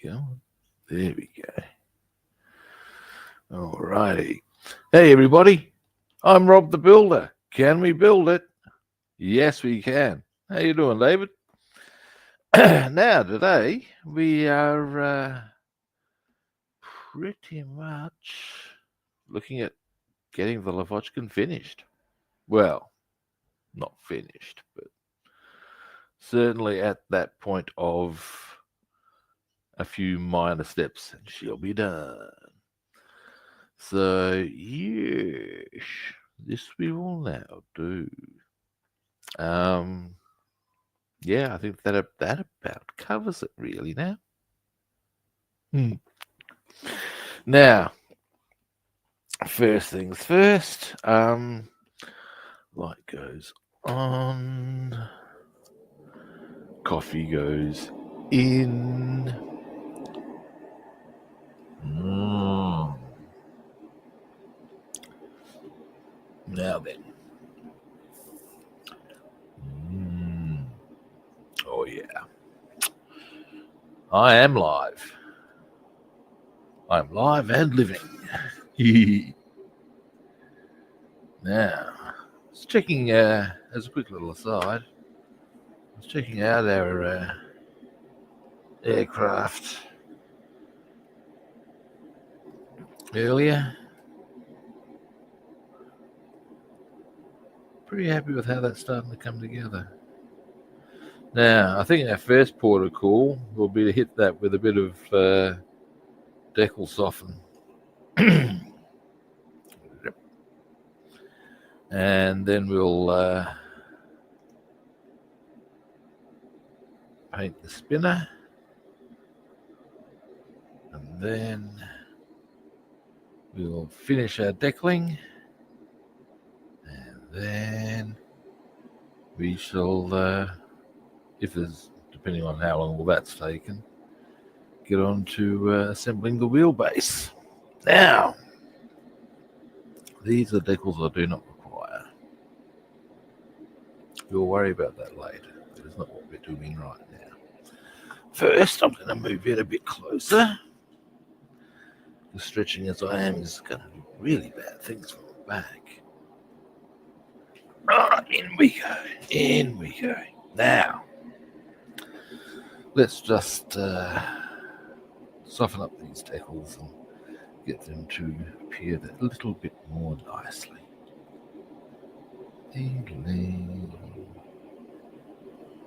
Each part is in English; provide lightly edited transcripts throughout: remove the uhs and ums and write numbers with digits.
going. There we go. All righty. Hey, everybody. I'm Rob the Builder. Can we build it? Yes, we can. How you doing, David? Now, today, we are pretty much looking at getting the Lavockin finished. Well, not finished, but certainly at that point of a few minor steps, and she'll be done. So, yes, this we will now do. Yeah, I think that about covers it really now. Now, first things first, light goes on, coffee goes in. Now then. Oh yeah. I am live. I'm live and living. Now, just checking, as a quick little aside, I was checking out our aircraft earlier. Pretty happy with how that's starting to come together. Now, I think our first port of call will be to hit that with a bit of decal soften. And then we'll paint the spinner. And then we'll finish our decaling. And then we shall, if there's, depending on how long all that's taken, get on to assembling the wheelbase. Now, these are decals I do not require. We'll worry about that later. That's not what we're doing right now. First, I'm going to move it a bit closer. The stretching as I am is going to do really bad things from the back. Right, in we go. In we go. Now, let's just soften up these decals and get them to appear a little bit more nicely.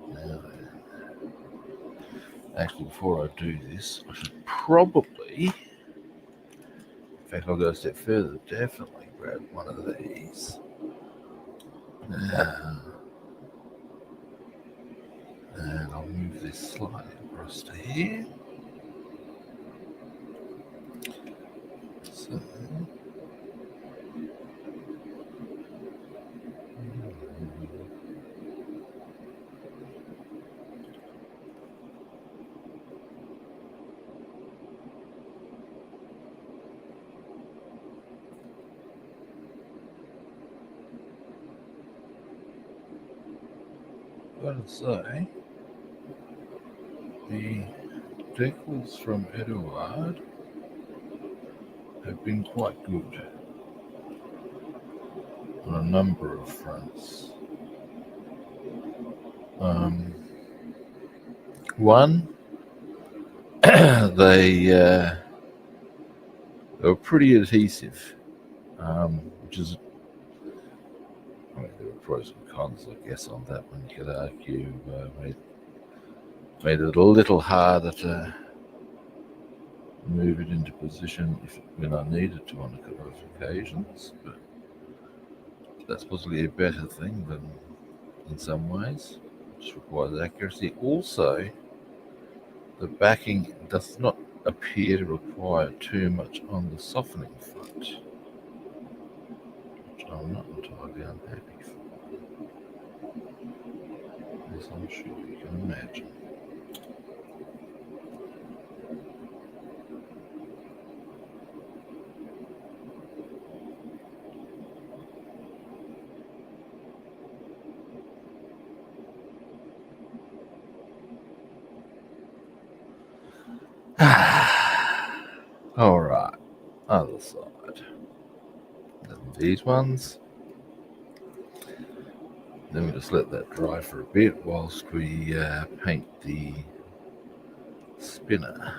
Now, actually, before I do this, I should probably, in fact, I'll go a step further, definitely grab one of these. And I'll move this slightly across to here. So, I've got to say, the decals from Eduard have been quite good on a number of fronts. One, they were pretty adhesive, which is, I mean, there were pros and cons, I guess, on that one. You could argue made it a little harder to move it into position when I needed to on a couple of occasions, but that's possibly a better thing than in some ways. It just requires accuracy. Also, the backing does not appear to require too much on the softening front, which I'm not entirely unhappy for, as I'm sure you can imagine. And these ones. Then we just let that dry for a bit whilst we paint the spinner.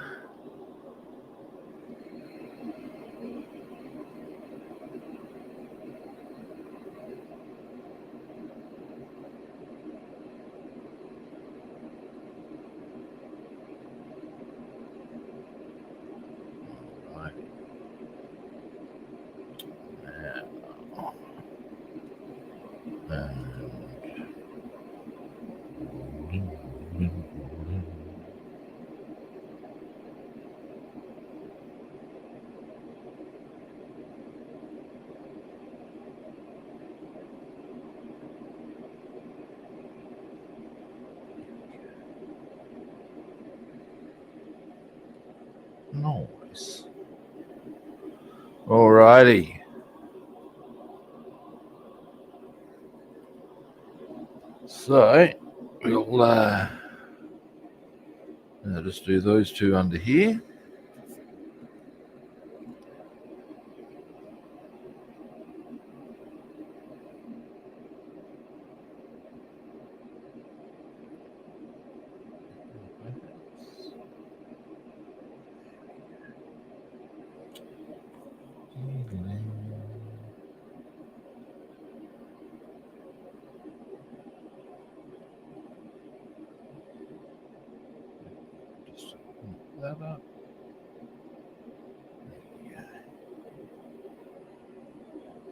Nice. Alrighty. So we'll just do those two under here. Just that up.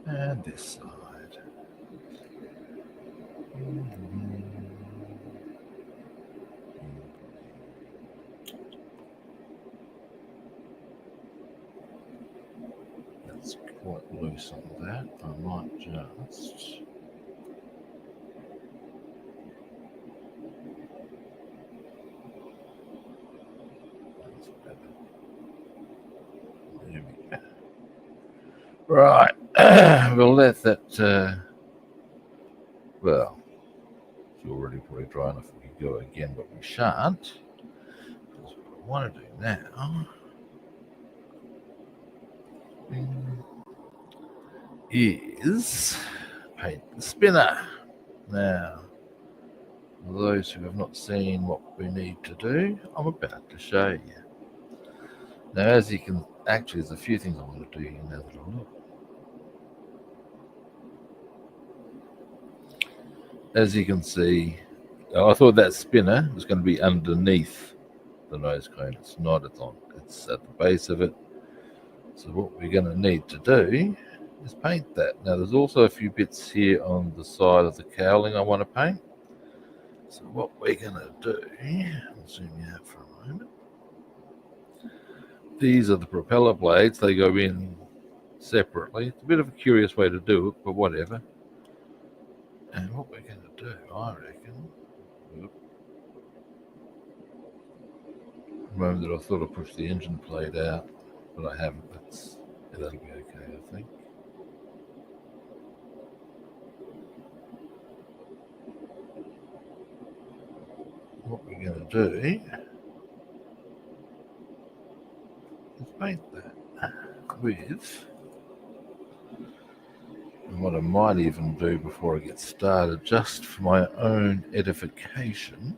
And this side. That's quite loose on that. I might just. There we go. Right. We'll let that. Well, it's already probably dry enough. We can go again, but we shan't. Because what I want to do now is paint the spinner. Now, for those who have not seen what we need to do, I'm about to show you. Now, as you can, actually, there's a few things I want to do here now that I look. As you can see, I thought that spinner was going to be underneath the nose cone. It's not. It's at the base of it. So what we're going to need to do is paint that. Now there's also a few bits here on the side of the cowling I want to paint. So what we're going to do, I'll zoom you out for a moment. These are the propeller blades. They go in separately. It's a bit of a curious way to do it, but whatever. And what we're going to do, I reckon, the moment that I thought I pushed the engine plate out, but I haven't. That'll be okay, I think. What we're going to do is paint that with, and what I might even do before I get started, just for my own edification,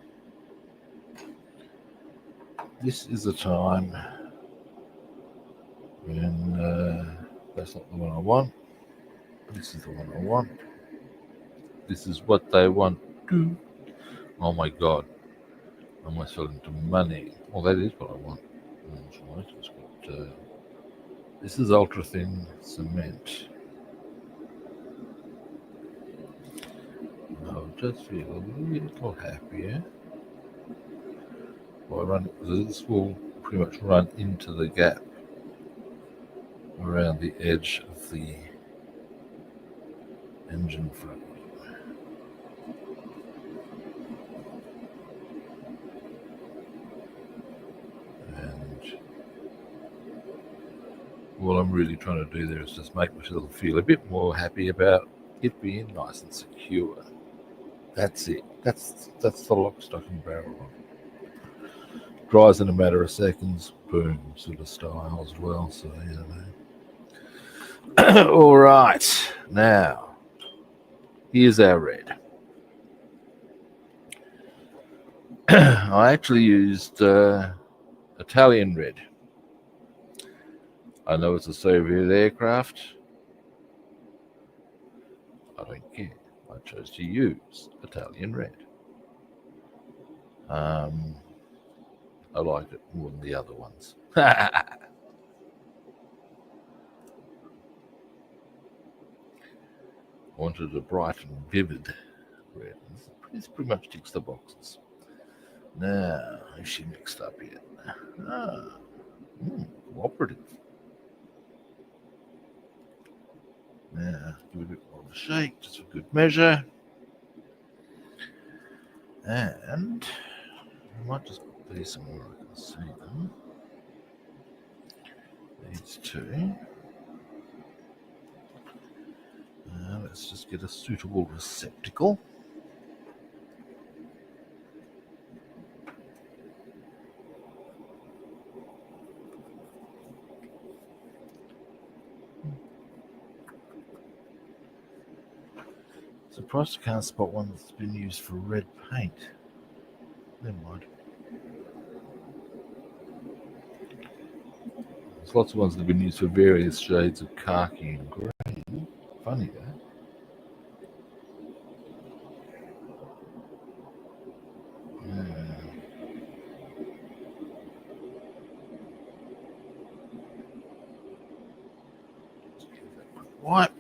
this is the time when that's not the one I want. This is the one I want. This is what they want to. Oh my God. I almost fell into money. Well, that is what I want. That's right. It's got, this is ultra thin cement. I'll just feel a little happier. This will pretty much run into the gap around the edge of the engine front. And what I'm really trying to do there is just make myself feel a bit more happy about it being nice and secure. That's it. That's the lock, stock and barrel. Dries in a matter of seconds, boom, sort of style as well. So you know. All right, now here's our red. I actually used Italian red. I know it's a Soviet aircraft. I don't care. I chose to use Italian red. I liked it more than the other ones. Wanted a bright and vivid red. This pretty much ticks the boxes. Now, is she mixed up yet? Cooperative. Now, give it a bit more of a shake, just for good measure. And I might just put these somewhere I can see them. These two. Let's just get a suitable receptacle. Surprised I can't spot one that's been used for red paint. Never mind. There's lots of ones that have been used for various shades of khaki and green. Funny that. Just give that a quick wipe.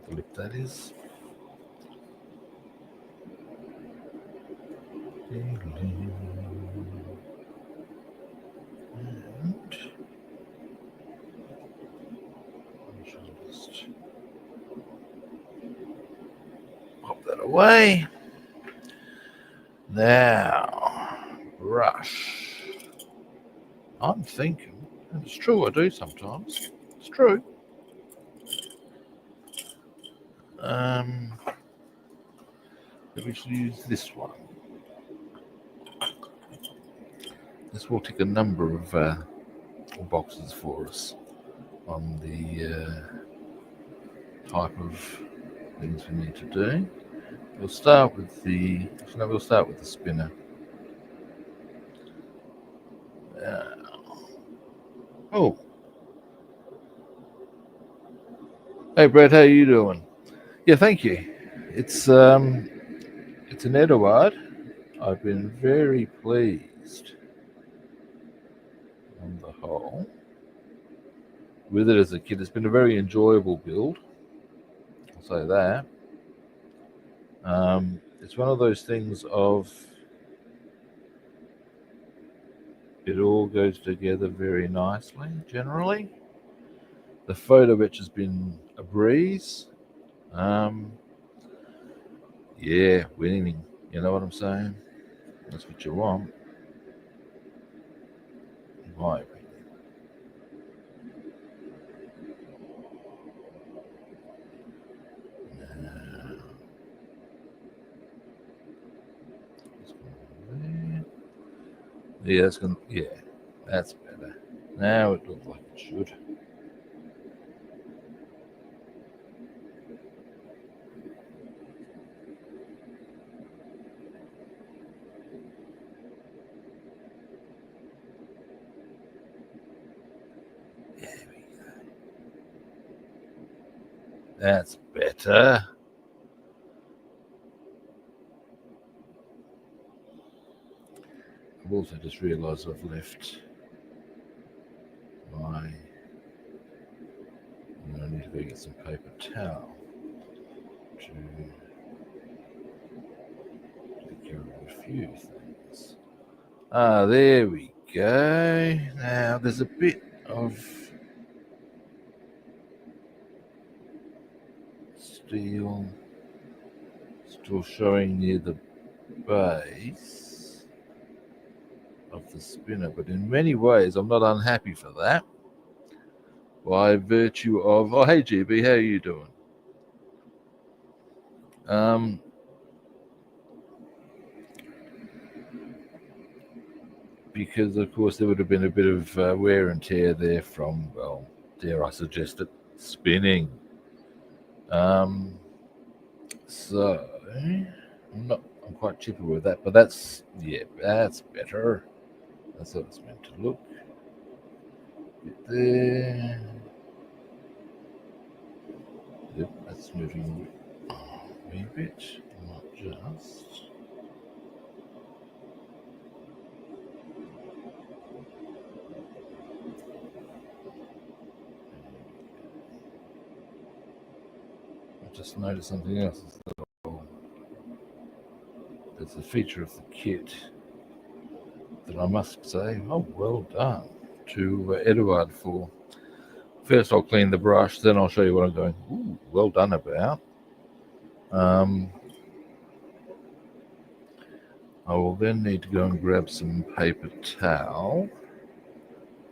The lip that is. And just pop that away. Now, brush. I'm thinking, and it's true, I do sometimes. It's true. We should use this one. This will tick a number of boxes for us on the type of things we need to do. We'll start with the spinner. Oh, hey Brett, how you doing? Yeah, thank you. It's an Eduard. I've been very pleased on the whole with it as a kid. It's been a very enjoyable build. I'll say that. It's one of those things of it all goes together very nicely, generally. The photo etch has been a breeze. Yeah, winning. You know what I'm saying? That's what you want. In my opinion. Yeah, that's better. Now it looks like it should. There we go. That's better. I've also just realised I've left my. I need to go get some paper towel to take care of a few things. There we go. Now there's a bit of steel still showing near the base of the spinner, but in many ways I'm not unhappy for that. By virtue of, oh hey GB, how are you doing? Because of course there would have been a bit of wear and tear there from, well, dare I suggest it, spinning. So I'm quite chippy with that, but that's better. That's how it's meant to look. Bit there. Yep, that's moving a wee bit, not just. I just noticed something else. It's a feature of the kit that I must say, oh, well done to Eduard for. First, I'll clean the brush, then I'll show you what I'm going. Ooh, well done about. I will then need to go and grab some paper towel,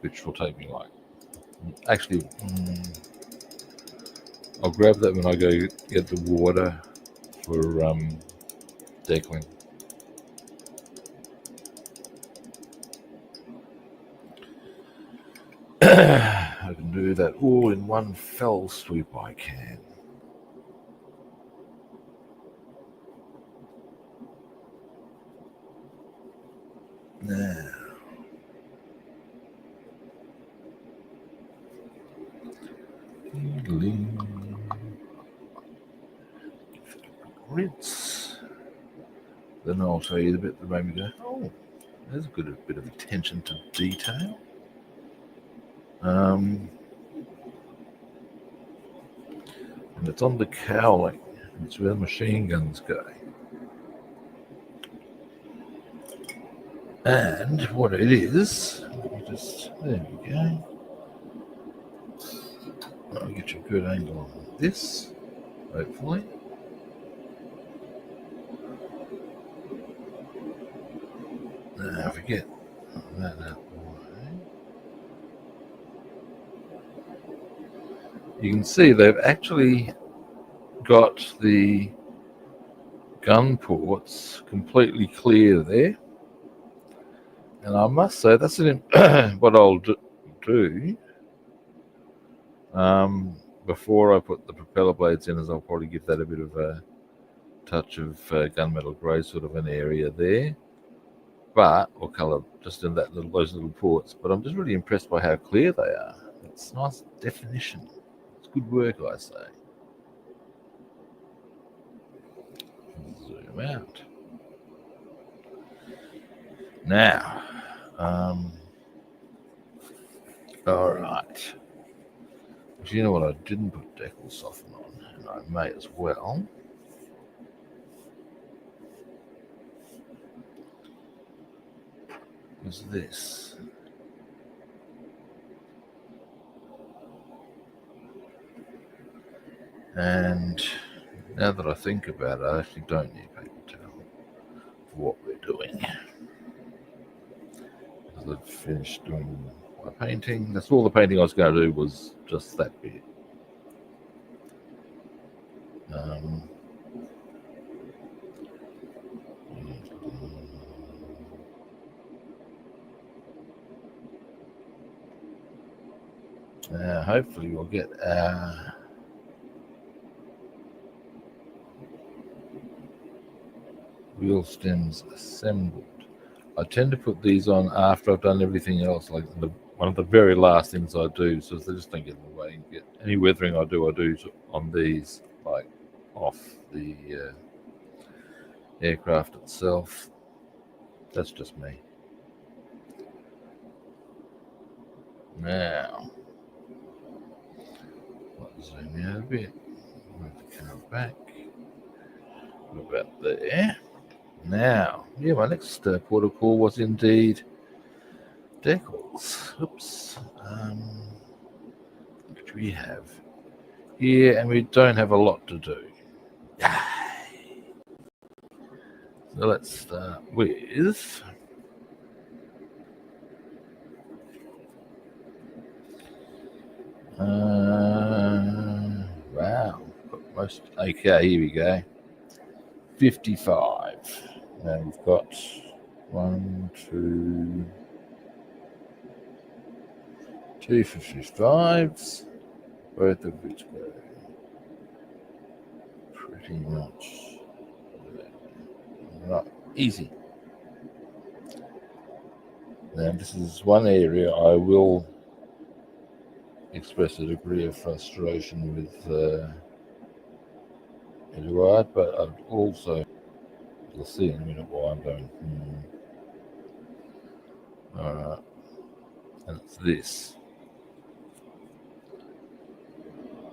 which will take me like. Actually, I'll grab that when I go get the water for decaling. I can do that all in one fell swoop. I can. Now, rinse. Then I'll show you the bit that made me go, oh, there's a good bit of attention to detail. And it's on the cowling. It's where the machine guns go. And what it is, there we go. I'll get you a good angle on this, hopefully. Now forget that out the way. You can see they've actually got the gun ports completely clear there. And I must say, that's what I'll do before I put the propeller blades in, is I'll probably give that a bit of a touch of gunmetal grey sort of an area there, or colour just in those little ports. But I'm just really impressed by how clear they are. It's nice definition. It's good work, I say. Zoom out. Now, all right. Do you know what I didn't put decal soften on, and I may as well. Is this. And now that I think about it, I actually don't need paper towel for what we're doing. Because I've finished doing my painting. That's all the painting I was going to do, was just that bit. Now, hopefully we'll get our wheel stems assembled. I tend to put these on after I've done everything else, like one of the very last things I do, so they just don't get in the way. Get any weathering I do on these, like off the aircraft itself. That's just me. Now, let's zoom out a bit. Move the camera back. About there. Now, yeah, my next port of call was indeed decals. Oops. Which we have here, and we don't have a lot to do. So let's start with wow, most okay. Here we go. 55. And we've got 1, 2 55s. both of which go pretty much right. Easy. Now this is one area I will express a degree of frustration with Eduard, but I'd also, you'll see in a minute why I'm going, Alright, and it's this.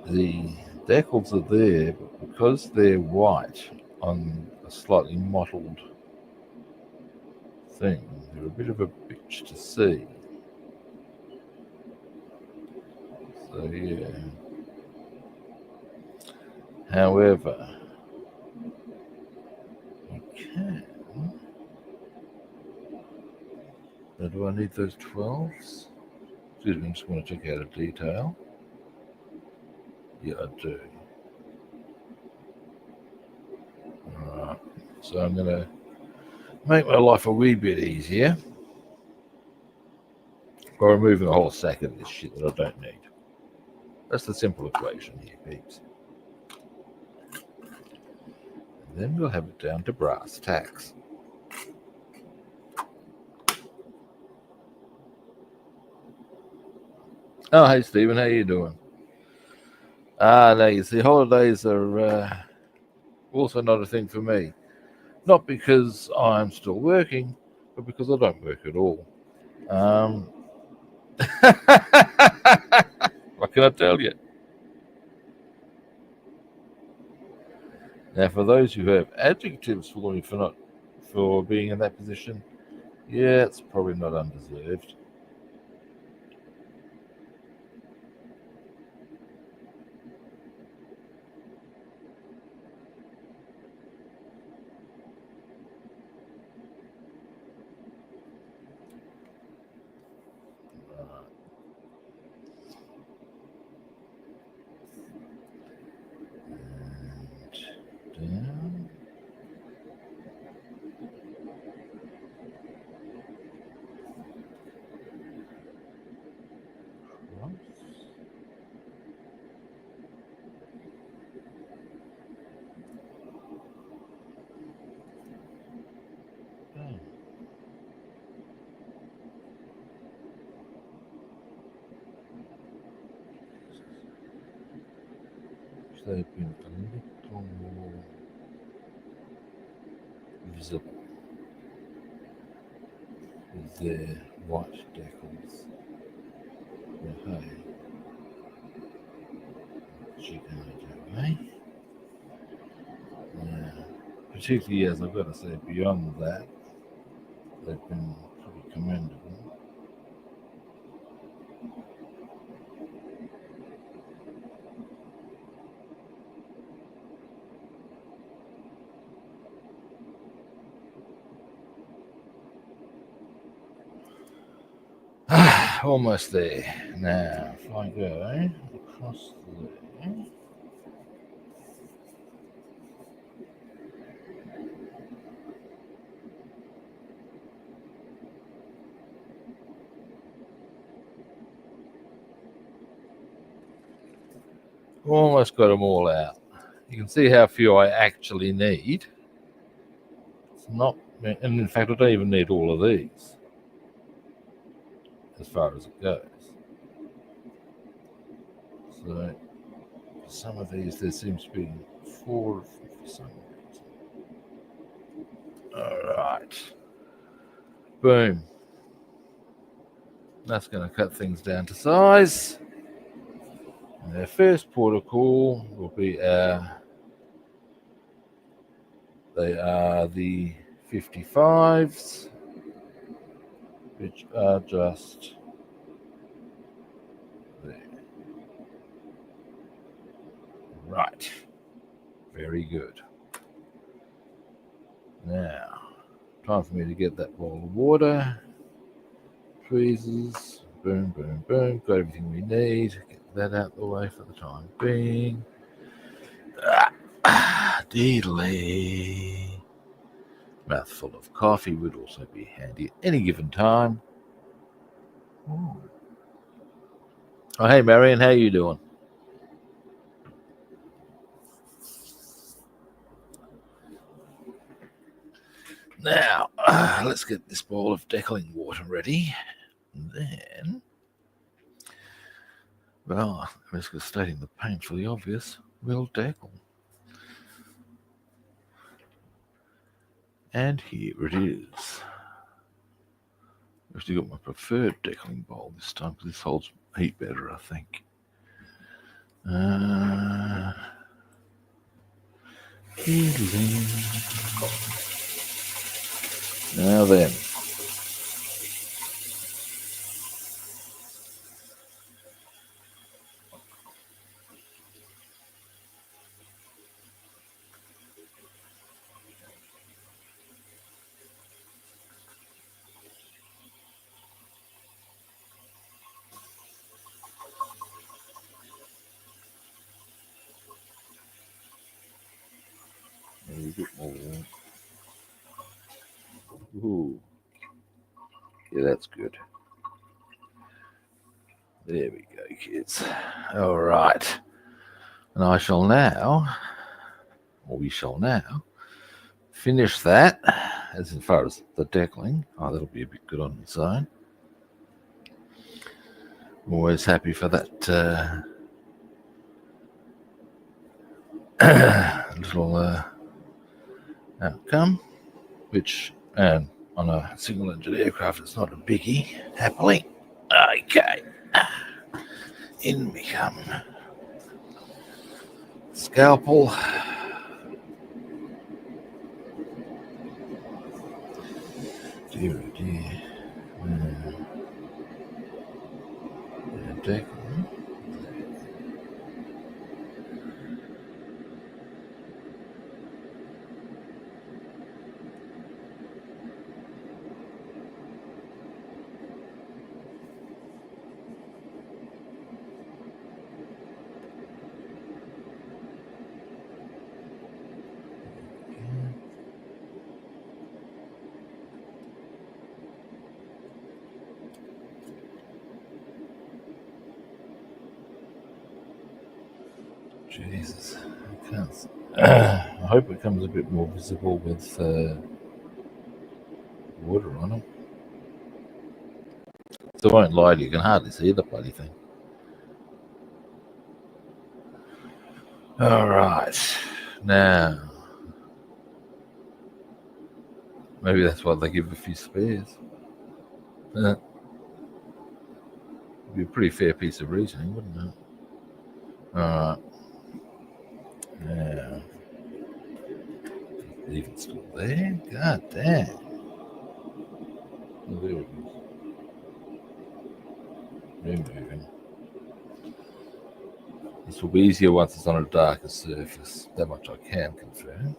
The decals are there, but because they're white on a slightly mottled thing, they're a bit of a bitch to see. So yeah. However, you can. Now, do I need those 12s? Excuse me, I'm just going to check out a detail. Yeah, I do. Alright, so I'm going to make my life a wee bit easier by removing a whole stack of this shit that I don't need. That's the simple equation here, peeps. And then we'll have it down to brass tacks. Oh, hey Stephen, how you doing? No, you see, holidays are also not a thing for me. Not because I'm still working, but because I don't work at all. What can I tell you? Now, for those who have adjectives for me for being in that position, yeah, it's probably not undeserved. And down. They've been a little more visible with their white decals. Well, hey, what you gonna do, eh? Yeah, particularly as I've got to say, beyond that, they've been pretty commendable. Almost there. Now, if I go across there. Almost got them all out. You can see how few I actually need. It's not, and in fact, I don't even need all of these as far as it goes. So, for some of these, there seems to be 4 of them for some reason. All right. Boom. That's going to cut things down to size. And our first port of call will be they are the 55s, which are just there. Right. Very good. Now, time for me to get that bowl of water. Tweezers. Boom, boom, boom. Got everything we need. Get that out the way for the time being. Deedly. Mouthful of coffee would also be handy at any given time. Ooh. Oh, hey, Marion, how you doing? Now, let's get this bowl of decaling water ready. And then, well, at risk of stating the painfully obvious, we'll decal. And here it is. I've actually got my preferred decaling bowl this time because this holds heat better, I think. Now then. A bit more. Ooh. Yeah, that's good. There we go, kids. All right. And I shall now, or we shall now, finish that as far as the decaling. Oh, that'll be a bit good on its own. Always happy for that little outcome, which, and on a single engine aircraft, it's not a biggie, happily. Okay. In we come. Scalpel. Dear, oh dear. Decaling. Jesus, I can't. I hope it becomes a bit more visible with water on it. So I won't lie to you, you can hardly see the bloody thing. All right, now maybe that's why they give a few spares. It'd be a pretty fair piece of reasoning, wouldn't it? All right. Now, even still there? God damn. Oh, there it is. Removing. This will be easier once it's on a darker surface. That much I can confirm.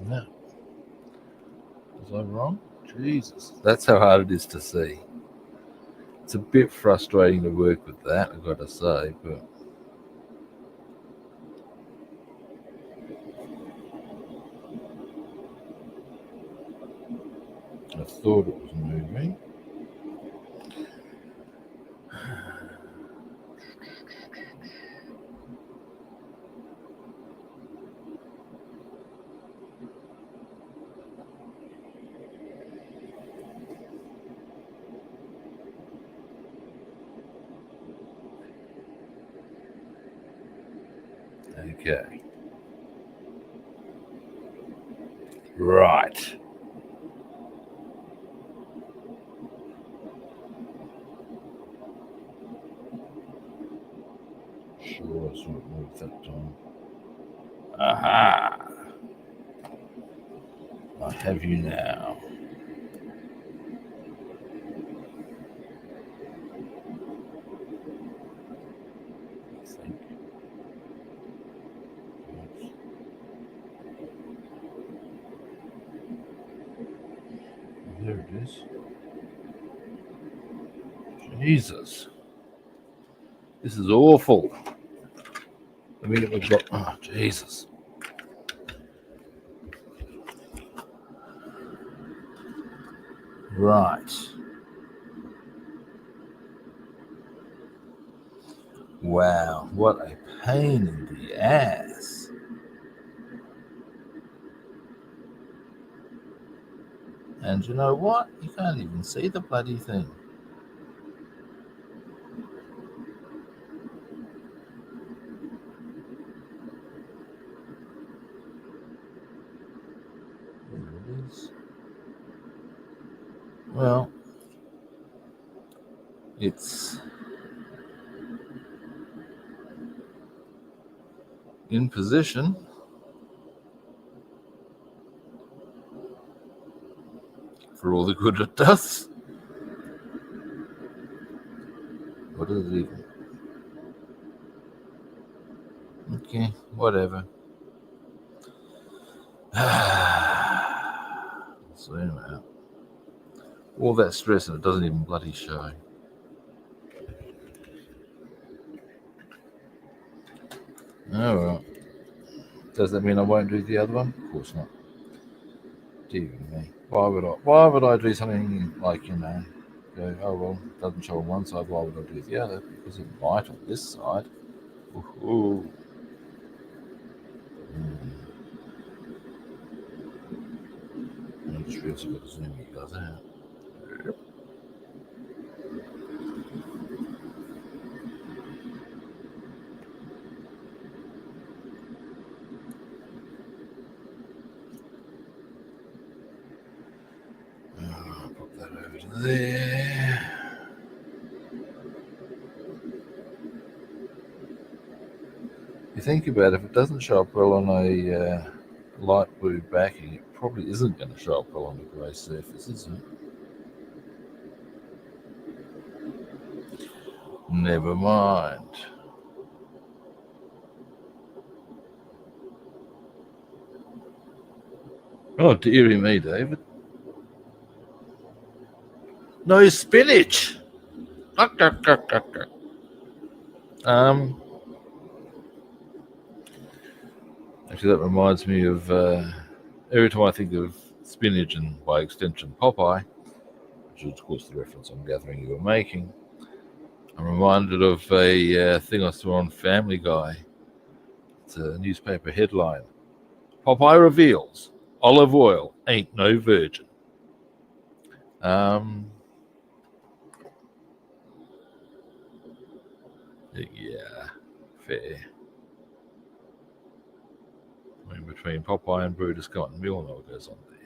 No. Was I wrong? Jesus. That's how hard it is to see. It's a bit frustrating to work with that, I've got to say, but I thought it was moving. Okay. Right. Sure, I saw it move that time. Aha! I have you now. it is. Jesus. This is awful. I mean, we've got. Oh, Jesus. Right. Wow, what a pain in the ass. And you know what? You can't even see the bloody thing. There it is. Well, it's in position. For all the good it does. What is it even? Okay, whatever. Zoom out. All that stress and it doesn't even bloody show. Oh well. Does that mean I won't do the other one? Of course not. Dear me. Why would I do something like, go, oh well, it doesn't show on one side, why would I do the other? Because it might on this side. Ooh. I just realised I've got to zoom you guys out. Yep. I'll pop that over to there. You think about it, if it doesn't show up well on a light blue backing, it probably isn't going to show up well on a grey surface, is it? Never mind. Oh, dearie me, David. No spinach! Actually, that reminds me of every time I think of spinach and by extension Popeye, which is of course the reference I'm gathering you were making, I'm reminded of a thing I saw on Family Guy. It's a newspaper headline. Popeye reveals olive oil ain't no virgin. Yeah, fair. I mean, between Popeye and Brutus Cotton, we all know what goes on there.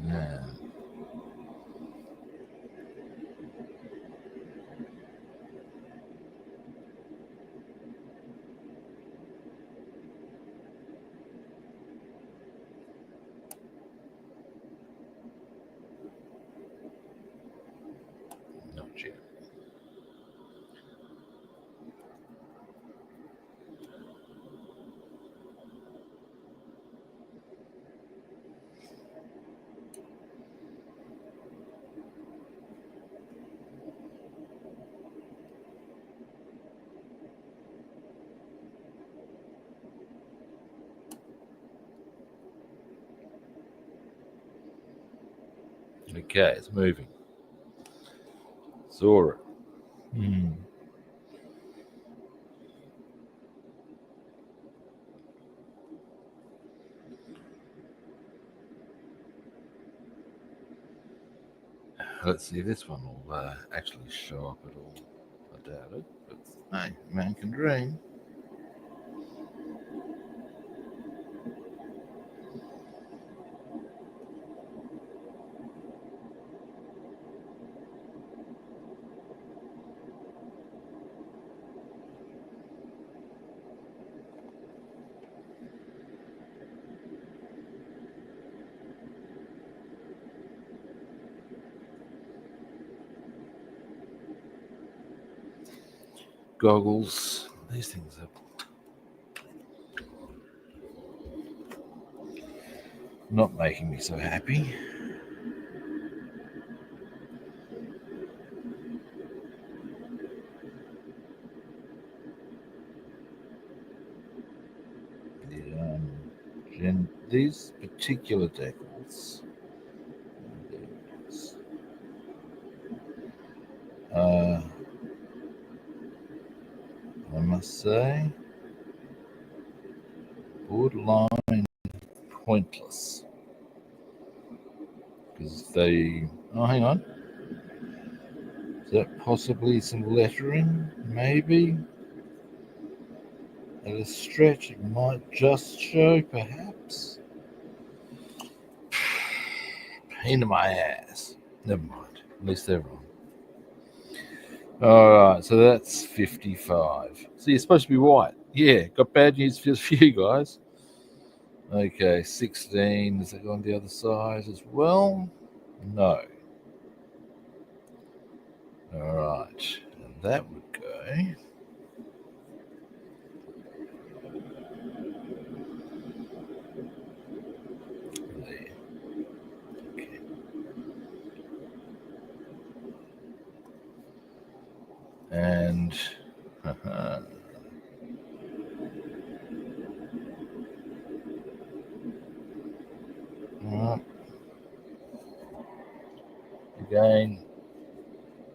Yeah. Not yet. Okay, it's moving. Saw it. Let's see if this one will actually show up at all. I doubt it, but hey, man can dream. Goggles. These things are not making me so happy. These particular decals, I must say, borderline pointless. Because they... Oh, hang on. Is that possibly some lettering? Maybe? At a stretch, it might just show, perhaps. Pain in my ass. Never mind. At least they're wrong. Alright, so that's 55. So you're supposed to be white. Yeah, got bad news for you guys. Okay, 16. Does that go on the other side as well? No. Alright, and that would go... there. Okay. And... again,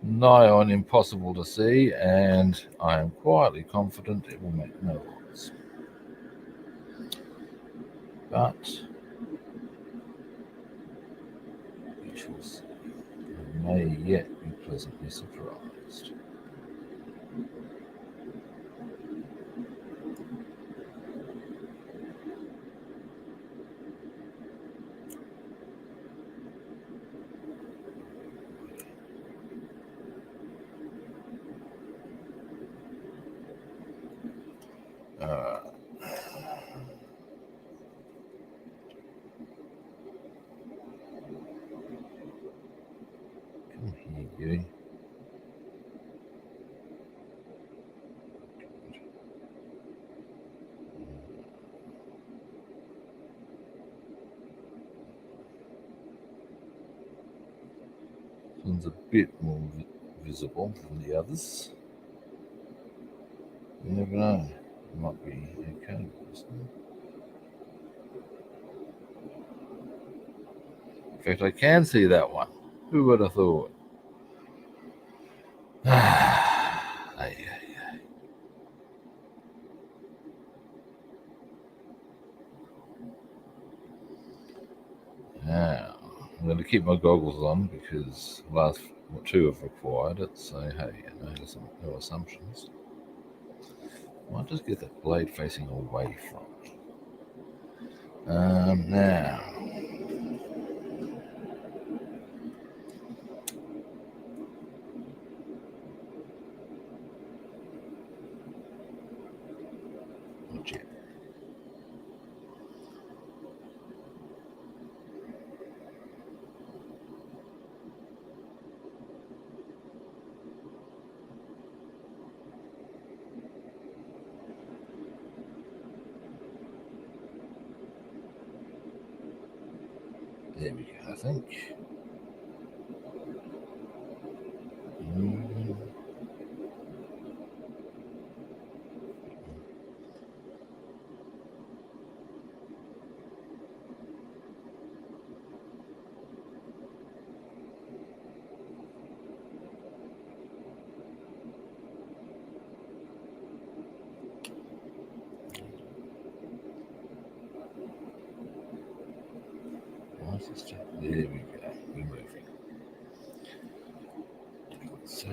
nigh on impossible to see, and I am quietly confident it will make no odds. But we shall see. I may yet be pleasantly surprised. Come here, you. This one's a bit more visible than the others. You never know. It might be okay. In fact, I can see that one. Who would have thought? Now, I'm going to keep my goggles on because the last two have required it. So, hey, no assumptions. I'll just get that blade facing away from me. Now, not yet. There we go, I think. There we go. We're moving. This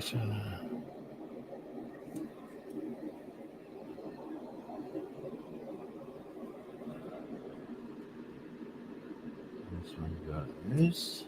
one goes.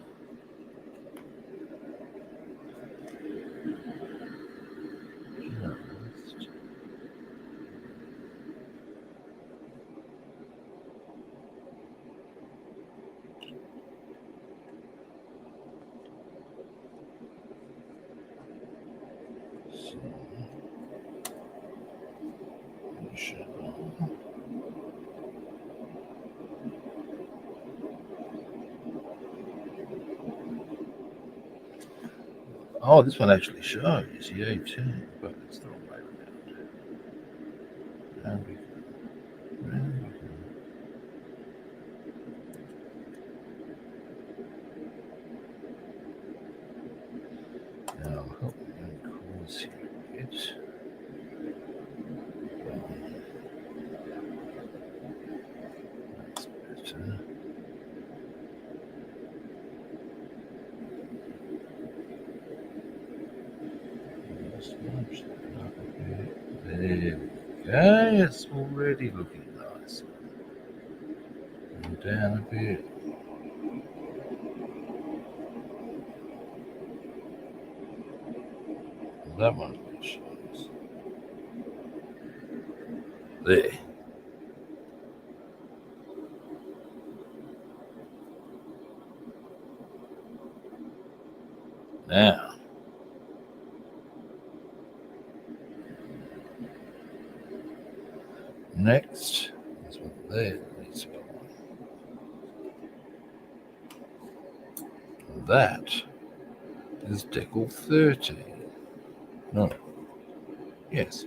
Oh, this one actually shows the 18, but it's the wrong way around. And we now help me cause here a bit. That's better. There we go. It's already looking nice. Go down a bit. That one shows. There. Now, next, this one there needs to go on. That is decal 13. No. Yes.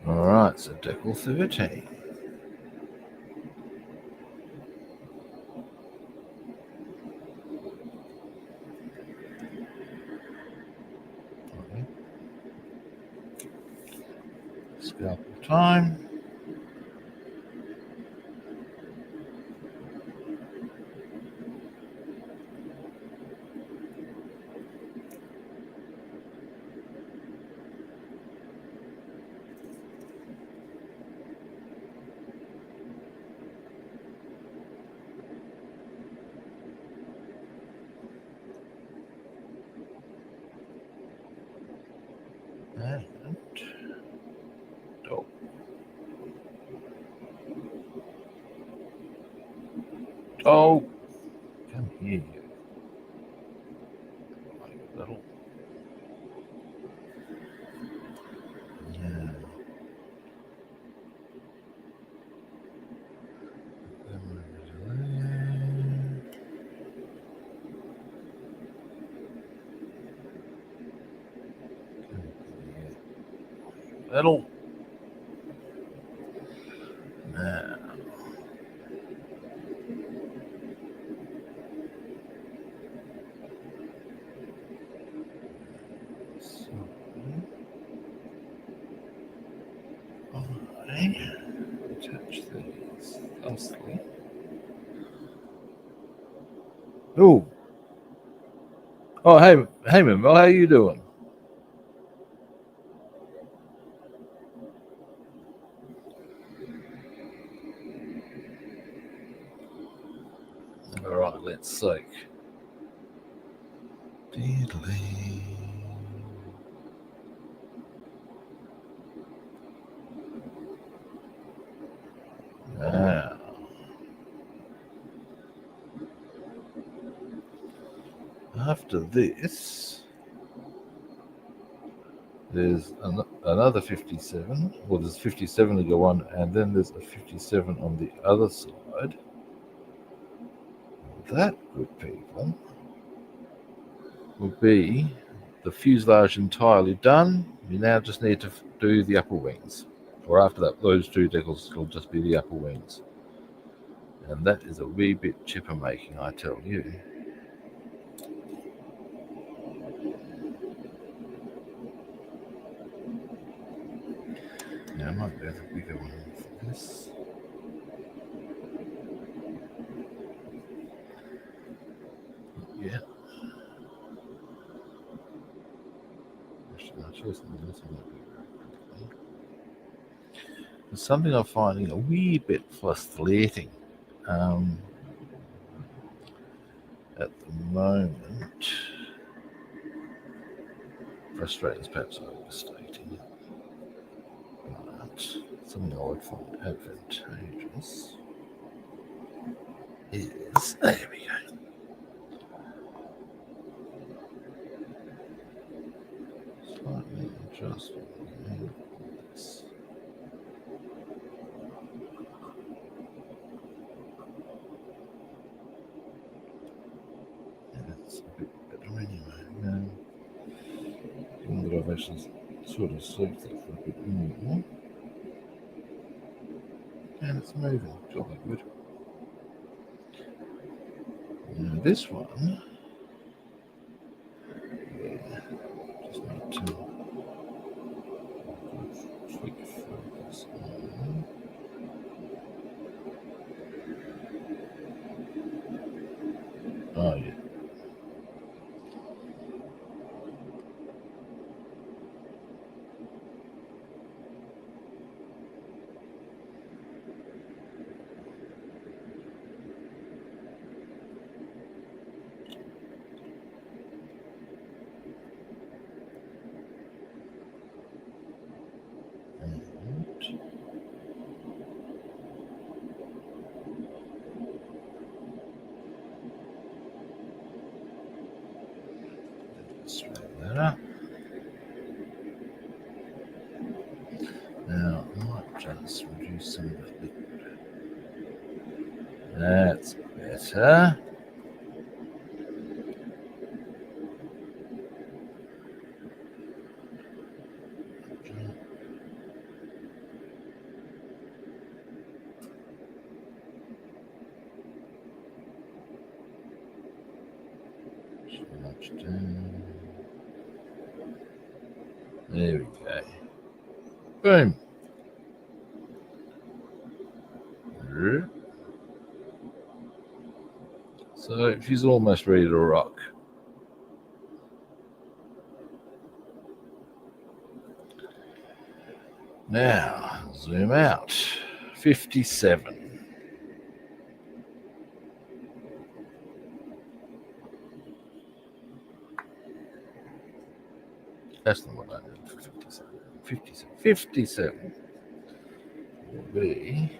All right, so decal 13. Okay. Scalpel time. And oh. Oh, come here. Little. Yeah. Little. Now. So, all right. Attach these thusly. Oh. Oh, hey, Mel, how you doing? All right, let's see. Diddly. Now, after this, there's another 57. Well, there's 57 to go on, and then there's a 57 on the other side. That, good people, will be the fuselage entirely done. We now just need to do the upper wings. Or after that, those two decals will just be the upper wings. And that is a wee bit chipper making, I tell you. Now I might go the bigger one for this. Yeah. Actually, my choice in this one might be very quickly. There's something I'm finding a wee bit frustrating at the moment. Frustrating is perhaps overstating it. But something I would find advantageous is, there we go. Slightly adjust this. that I've actually sort of sleeped there for a bit more. And it's moving. Jolly good. Now this one, just need to tweak focus on. Oh yeah. Straighten that up. Now I might just reduce some of that liquid. That's better. So much down. There we go. Boom. So she's almost ready to rock. Now, zoom out. 57. That's not what I did for 57. 57. 57 will be.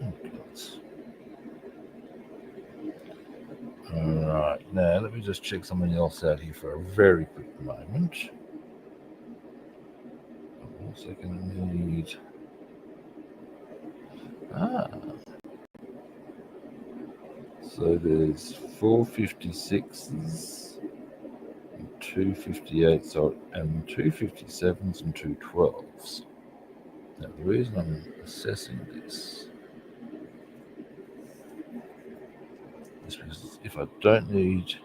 Alright, now let me just check something else out here for a very quick moment. I'm also going to need. So there's 456s and 258s and 257s and 212s. Now the reason I'm assessing this is because if I don't need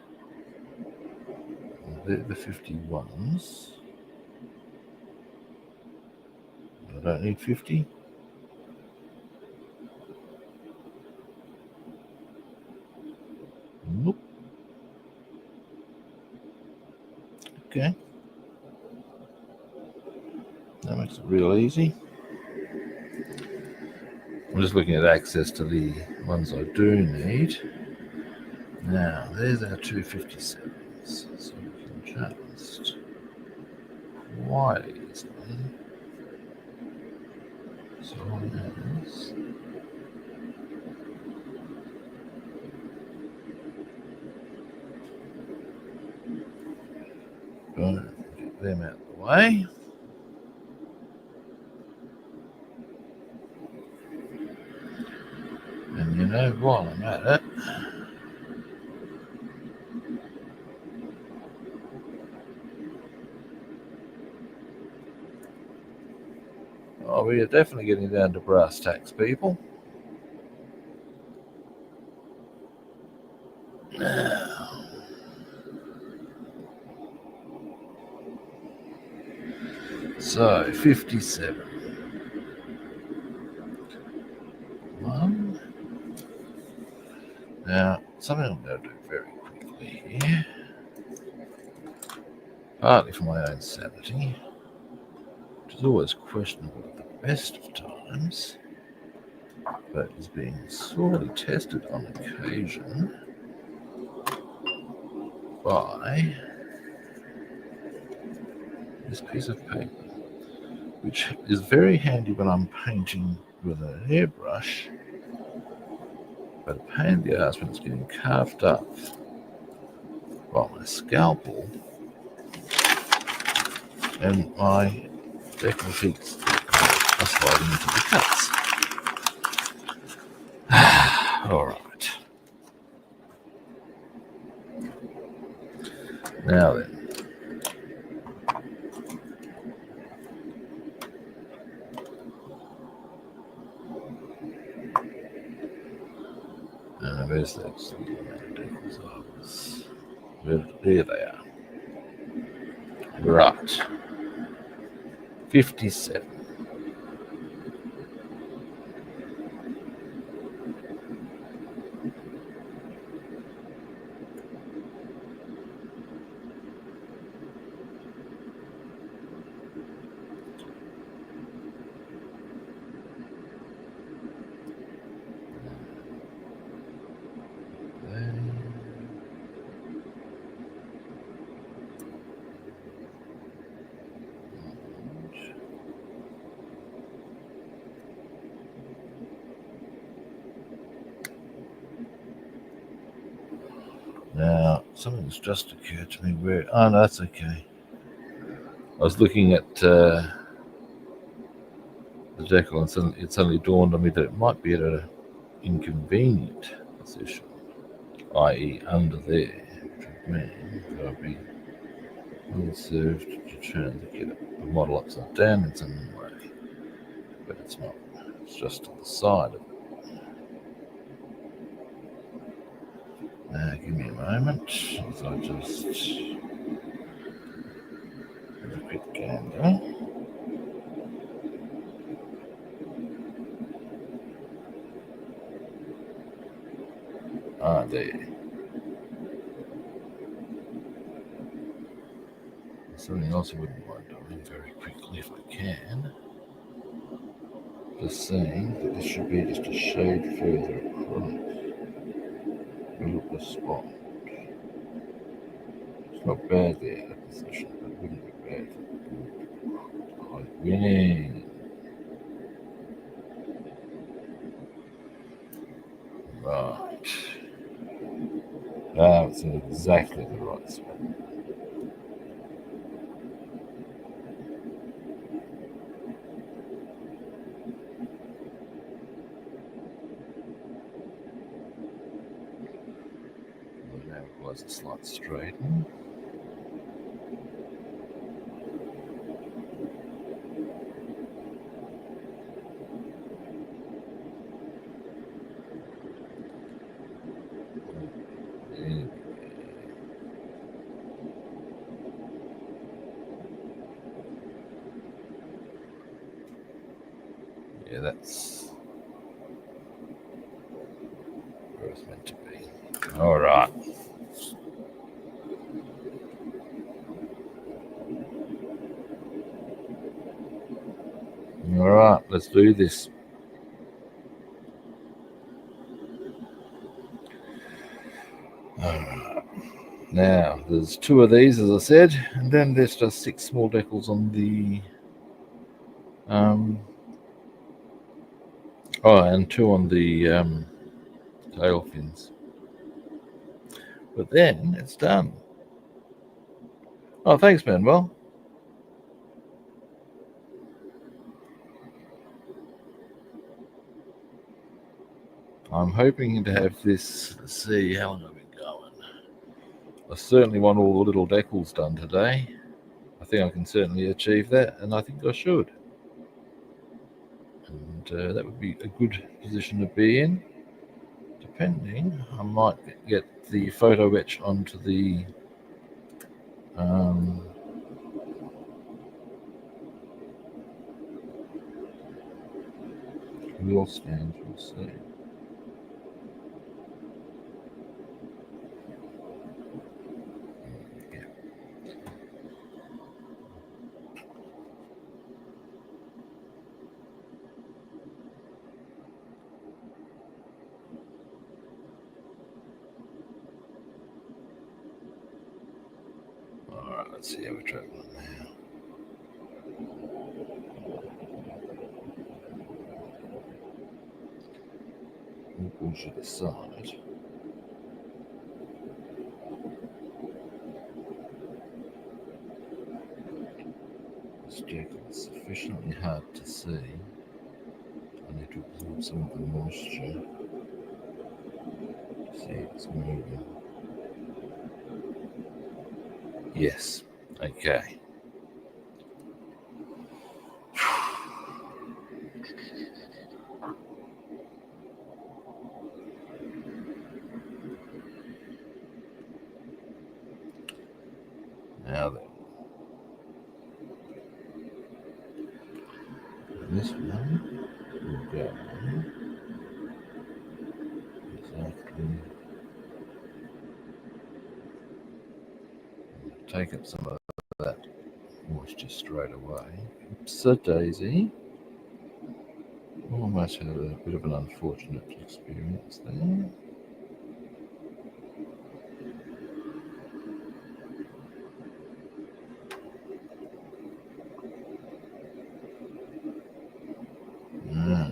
the 51s, I don't need 50. Nope. Okay. That makes it real easy. I'm just looking at access to the ones I do need. Now, there's our 257s. So we can just quite easily. So there's. Boom. Get them out of the way. And you know, while I'm at it, we are definitely getting down to brass tacks, people. Now, so 57. One. Now, something I'm going to do very quickly here, partly for my own sanity, which is always questionable at the best of times, but is being sorely tested on occasion by this piece of paper, which is very handy when I'm painting with an airbrush, but a pain in the ass when it's getting carved up by my scalpel and my decal sheets are sliding into the cuts. All right. Now then, Where's that? There they are. Right. 57. Now, something's just occurred to me where... Oh, no, that's okay. I was looking at the decal and it suddenly dawned on me that it might be at an inconvenient position, i.e. under there, which would mean that I'd be well served to turn the model upside down in some way. But it's not. It's just to the side of it. Now, give me a moment as I just have a quick gander. Ah, there. Something else I wouldn't mind doing very quickly if I can. Just saying that this should be just a shade further across. Look the spot. It's not bad there, that position, but it wouldn't be bad. Quite winning. Right. Now it's in exactly the right spot. Now it was a slight straighten. Yeah, that's where it's meant to be. All right. All right, let's do this. Now, there's 2 of these, as I said, and then there's just 6 small decals on the and 2 on the tail fins. But then it's done. Oh, thanks, Manuel. I'm hoping to have this. Let's see how long I've been going. I certainly want all the little decals done today. I think I can certainly achieve that, and I think I should. And that would be a good position to be in. Depending, I might get the photo etch onto the wheel stand. We'll see. Alright, let's see how we're traveling now. We'll push to the side. This jacket is sufficiently hard to see. I need to absorb some of the moisture. See if it's moving. Yes. Okay. this one will go exactly. Take up some of that moisture straight away. Oops, a daisy. Almost had a bit of an unfortunate experience there. Right.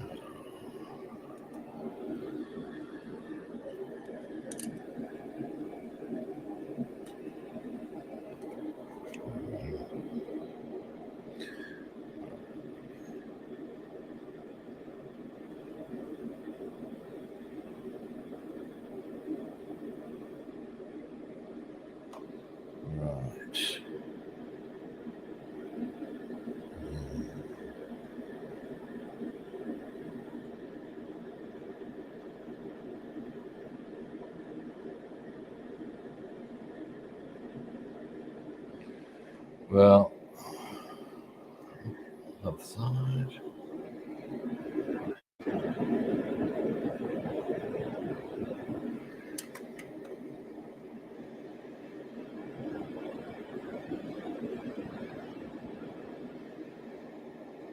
Well, other side.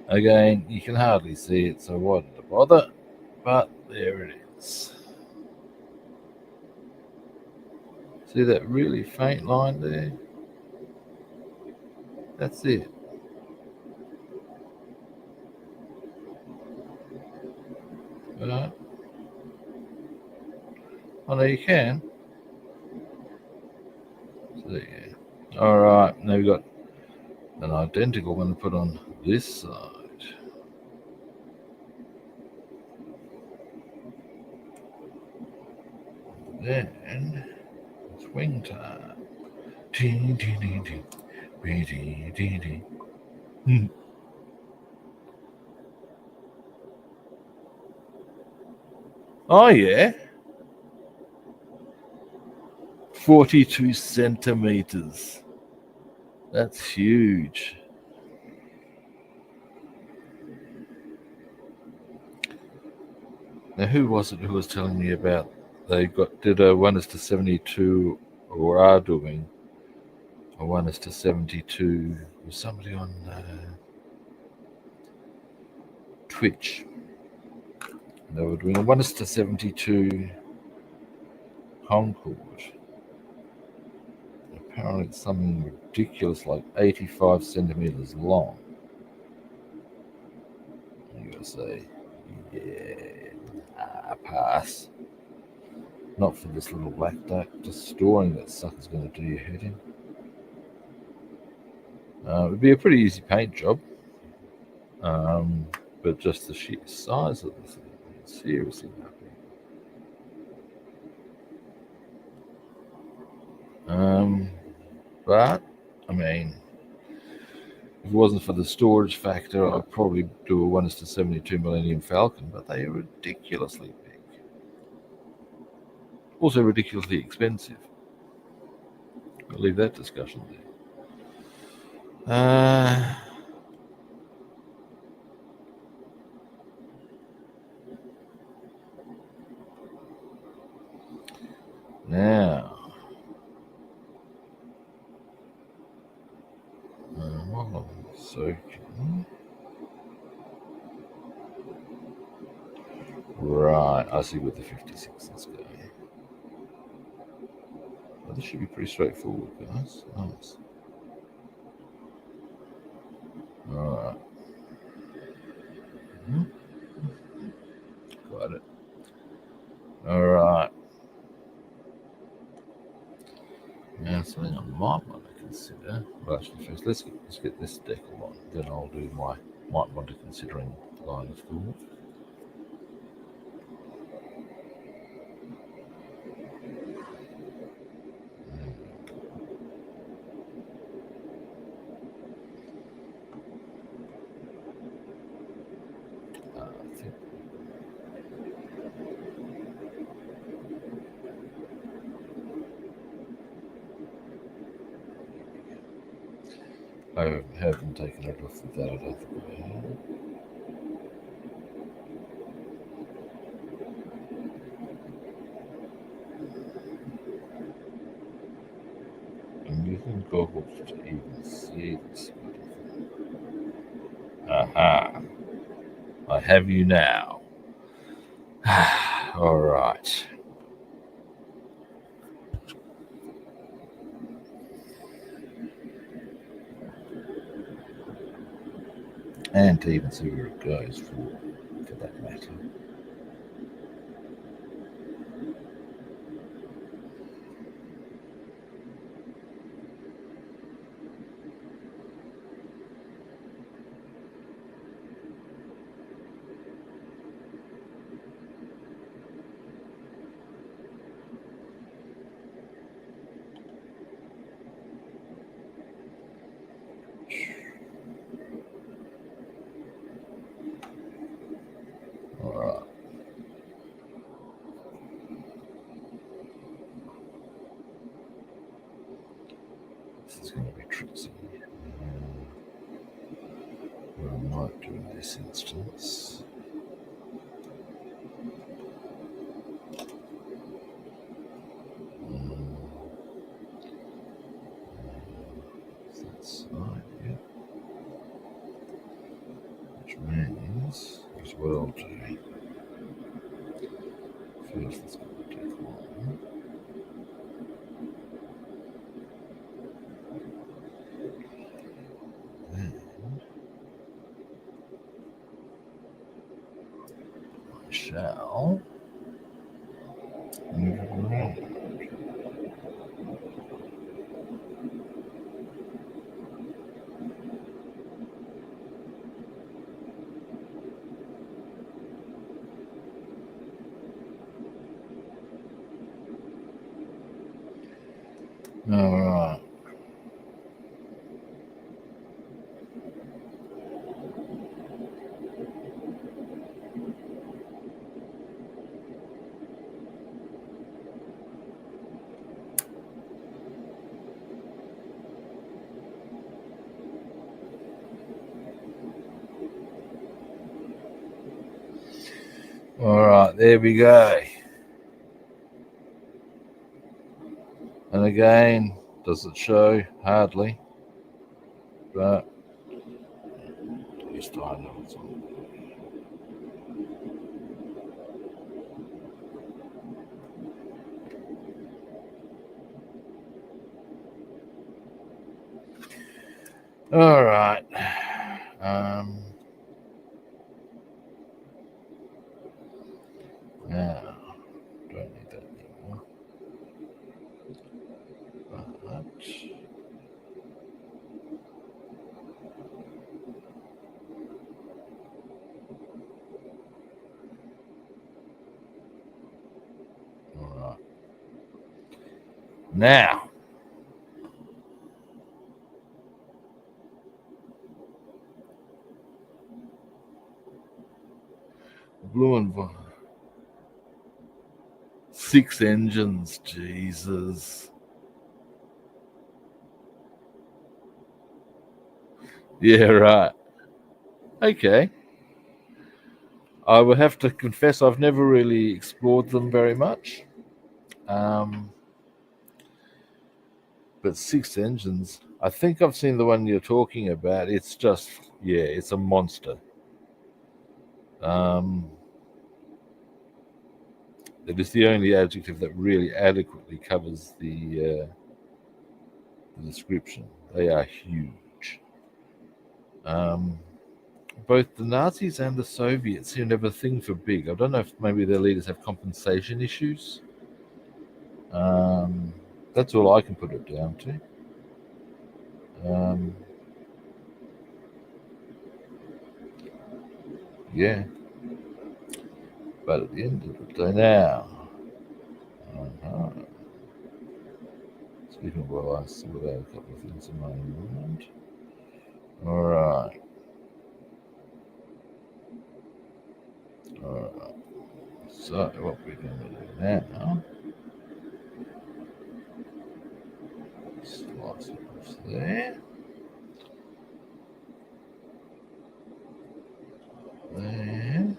Again, you can hardly see it, so why did I bother? But there it is. See that really faint line there? That's it. Right? Oh no, you can. So there you go. Alright, now we've got an identical one to put on this side. Then swing time. Ding, ding, ding, ding. Ding, ding, ding. Oh yeah. 42 centimeters. That's huge. Now, who was it who was telling me about they did a 1:72 or are doing a 1:72? Was somebody on Twitch? They were doing a 1:72 Concord. Apparently, it's something ridiculous like 85 centimeters long. You gotta say, yeah, pass. Not for this little black duck. Just storing that sucker's going to do your head in. It would be a pretty easy paint job, but just the sheer size of this thing, seriously nothing. But I mean, if it wasn't for the storage factor, I'd probably do a 1:72 Millennium Falcon. But they are ridiculously big, also ridiculously expensive. I'll leave that discussion there. Now, so right, I see with the 56 is going. Well, this should be pretty straightforward, guys. Nice. Alright. Got it. Alright. Now, something I might want to consider. Well, actually, first, let's get this decal on. Then I'll do my might want to considering line of thought. I haven't taken it off with that, I don't think I have. goggles to even see this. Aha. I have you now. All right. And to even see where it goes for that matter. All right. This is going to be tricky. What I might do in this instance. That side, yeah. Which means as well to first let's go to deck one. Then I shall move it around. All right. All right, there we go. And again, does it show? Hardly. But at least I know it's on. All right. Now, don't need that anymore. But, all right. Now, blue and 6 engines, Jesus. Yeah, right. Okay. I would have to confess I've never really explored them very much. But 6 engines, I think I've seen the one you're talking about. It's just, yeah, it's a monster. That is the only adjective that really adequately covers the description. They are huge. Both the Nazis and the Soviets seem to have a thing for big. I don't know if maybe their leaders have compensation issues. That's all I can put it down to. Yeah. But at the end of the day now, speaking of well, I still have a couple of things in my mind. All right. All right. So what we're going to do now, slice it off there. There.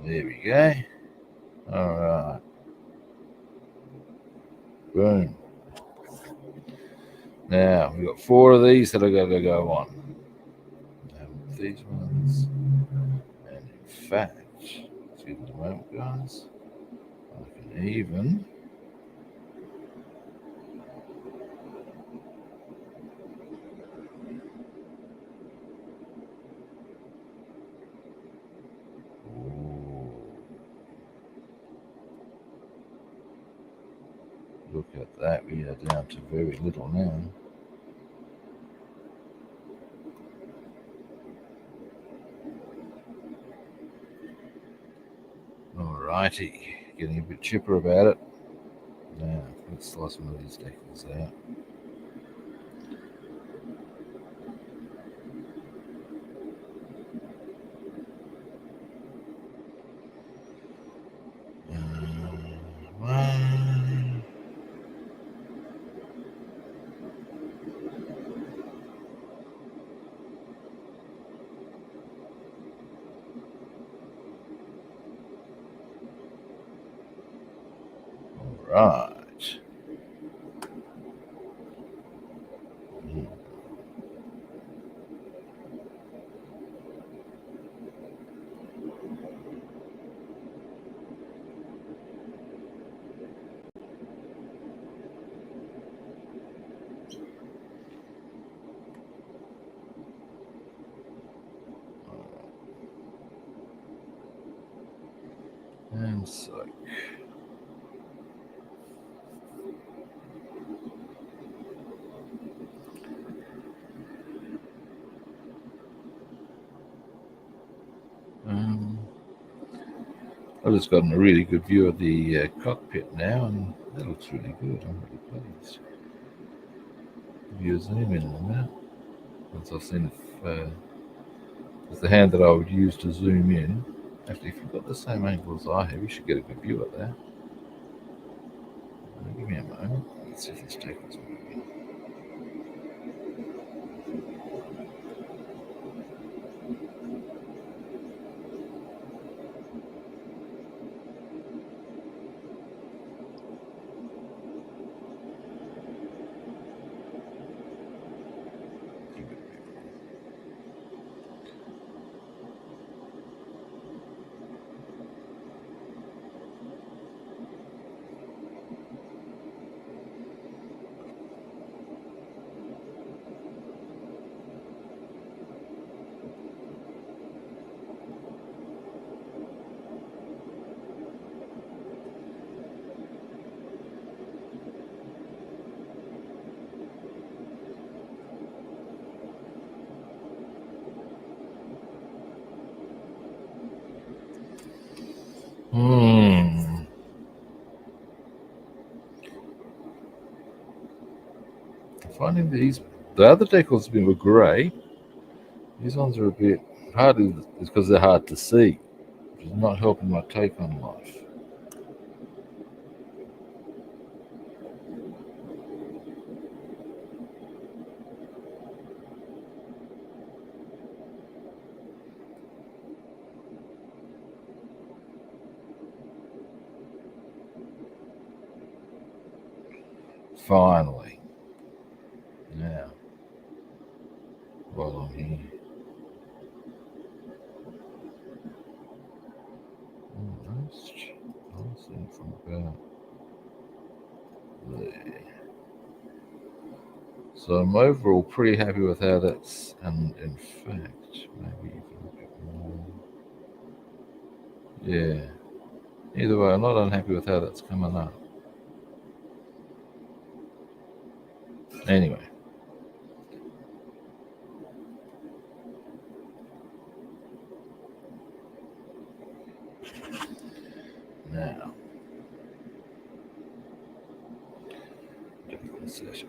There we go. All right. Boom. Now, we've got 4 of these that are going to go on. These ones. And in fact, excuse me a moment, guys. I can even... Look at that, we are down to very little now. Alrighty, getting a bit chipper about it. Now, let's slice some of these decals out. One. Right. And so. I've just gotten a really good view of the cockpit now, and that looks really good. I'm really pleased. Give you a zoom in a minute. Once I've seen if it's the hand that I would use to zoom in. Actually, if you've got the same angle as I have, you should get a good view of that. Give me a moment. Let's see if this tackle's moving. Finding the other decals were grey. These ones are a bit hard. It's because they're hard to see, which is not helping my take on life. Finally. Now, while I'm here. Nice thing from about there. So I'm overall pretty happy with how that's, and in fact, maybe even a bit more. Yeah. Either way, I'm not unhappy with how that's coming up. Anyway. Now. Session.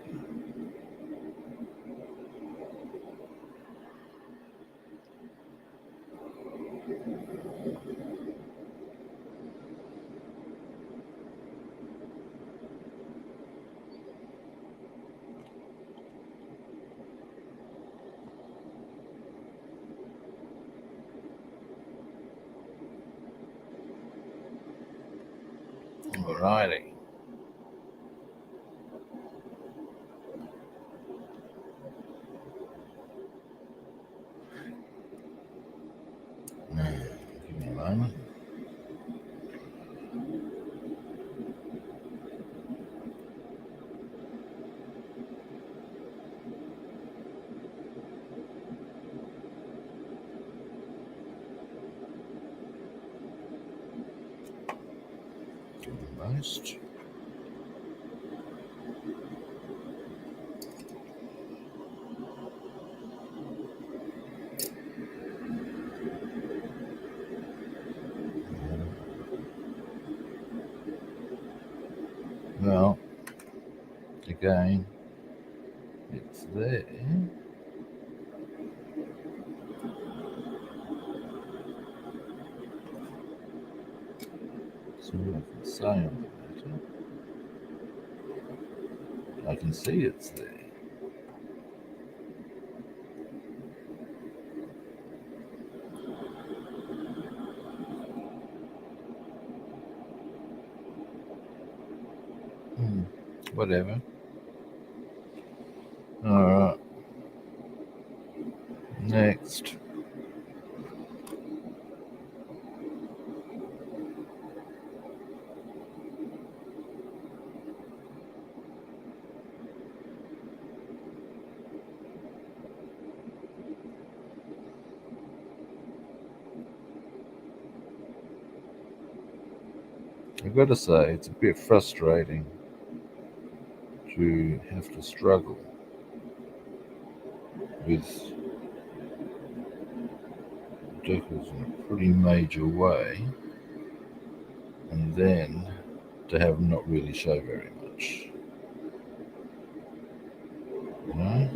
Alrighty. Give me a moment. Most. Well, again, it's there. So I can say on the matter. I can see it's there. Whatever. Alright. Next. I've got to say, it's a bit frustrating to have to struggle with decals in a pretty major way, and then to have them not really show very much. You know?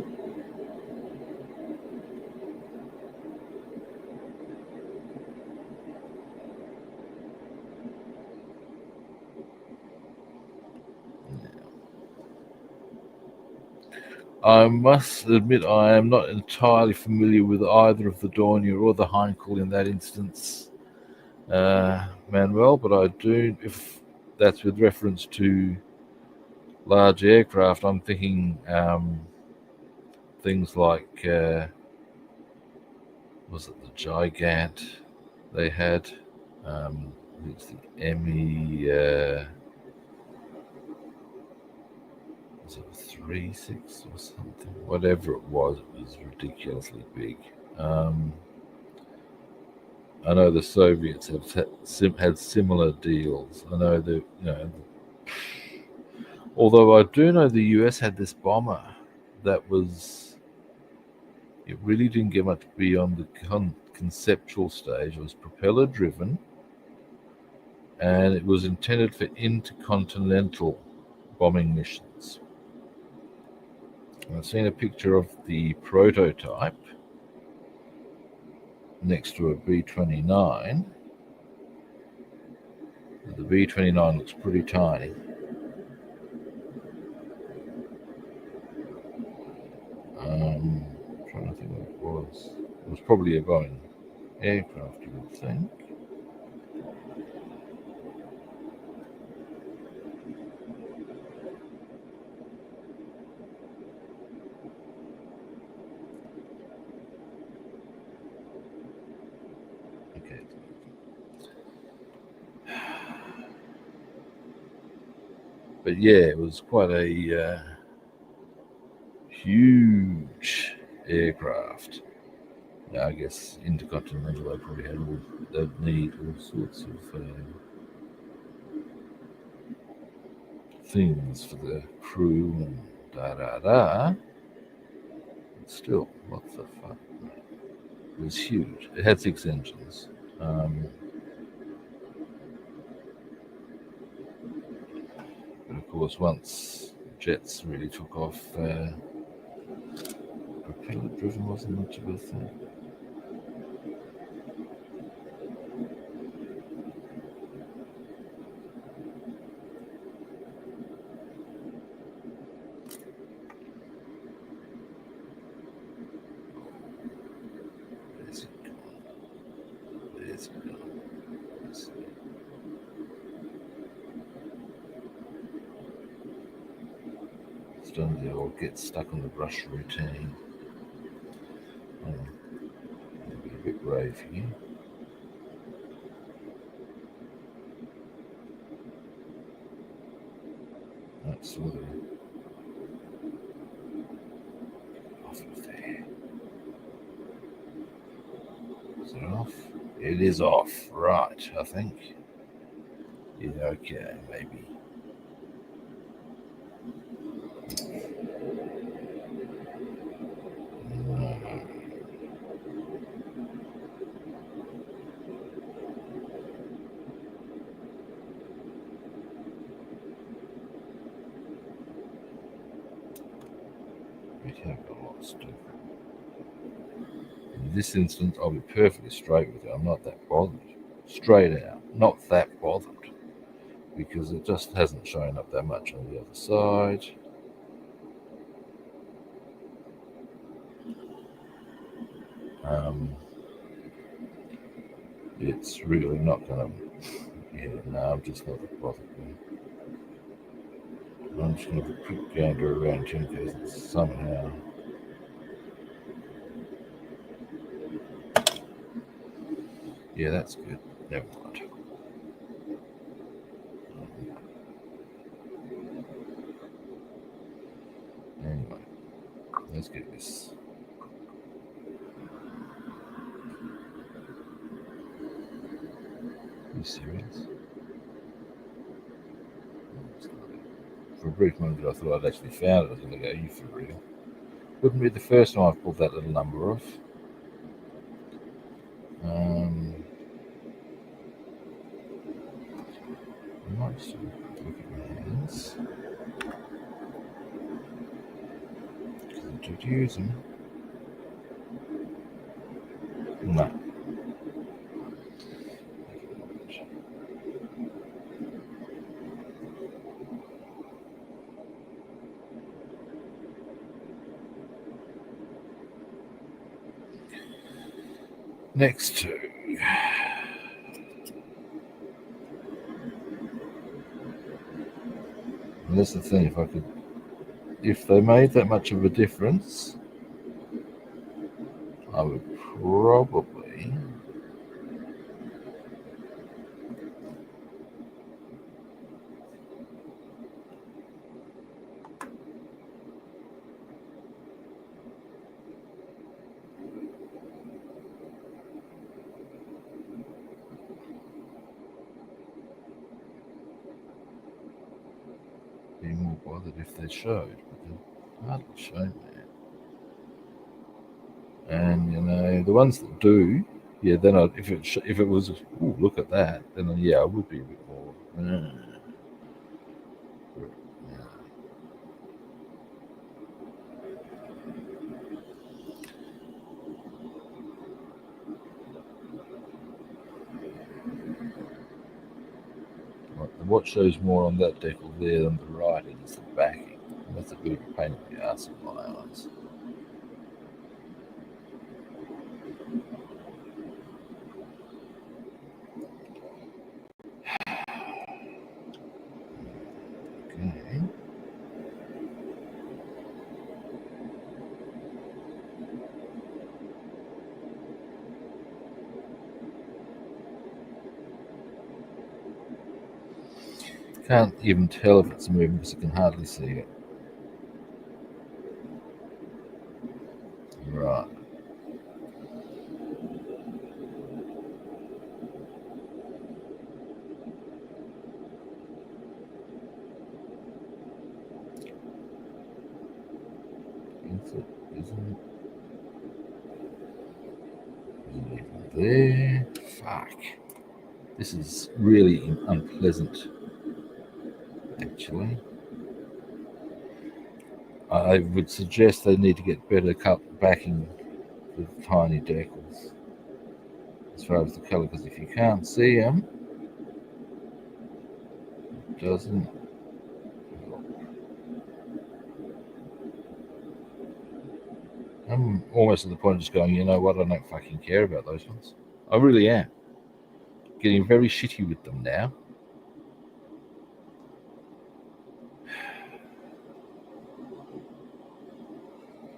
I must admit I am not entirely familiar with either of the Dornier or the Heinkel in that instance, Manuel, but I do, if that's with reference to large aircraft, I'm thinking things like, was it the Gigant they had? It's the ME, was it a 3.6 or something? Whatever it was ridiculously big. I know the Soviets have had similar deals. I know that, although I do know the US had this bomber that was, it really didn't get much beyond the conceptual stage. It was propeller driven, and it was intended for intercontinental bombing missions. I've seen a picture of the prototype next to a B-29. The B-29 looks pretty tiny. I'm trying to think what it was. It was probably a Boeing aircraft, you would think. Okay. But yeah, it was quite a huge aircraft. I guess intercontinental, they probably had they'd need all sorts of things for the crew and da. But still, what the fuck? It was huge. It had 6 engines. But of course, once jets really took off, propeller driven wasn't much of a thing. There's it gone. Let's see. don't they, or get stuck on the brush routine. Be a bit brave here. That's sort of off of there. Is it off? It is off, right, I think. Yeah, okay, maybe. We have got lots to do. In this instance, I'll be perfectly straight with you. I'm not that bothered. Straight out, not that bothered. Because it just hasn't shown up that much on the other side. It's really not going to. Yeah, no, I'm just not that bothered. I'm just going to have a quick gander around in case somehow. Yeah, that's good. Never mind. Anyway, let's get this. Are you serious? For a brief moment, I thought I'd actually found it. I was going to go, "Are you for real?" Wouldn't be the first time I've pulled that little number off. I might just look at my hands. Because I did use them. No. Next two. And that's the thing, if they made that much of a difference, I would probably be more bothered if they showed, but they're hardly shown that. And the ones that do, yeah, then if it was, ooh, look at that, then yeah, I would be a bit more. What shows more on that decal there than the writing is the backing. And that's a bit of a pain in the ass in my eyes. Okay. Can't even tell if it's moving because I can hardly see it. Right. Isn't it even there? Fuck. This is really unpleasant, actually. I would suggest they need to get better cut backing with tiny decals as far as the colour, because if you can't see them, it doesn't. I'm almost at the point of just going, you know what, I don't fucking care about those ones. I really am. Getting very shitty with them now.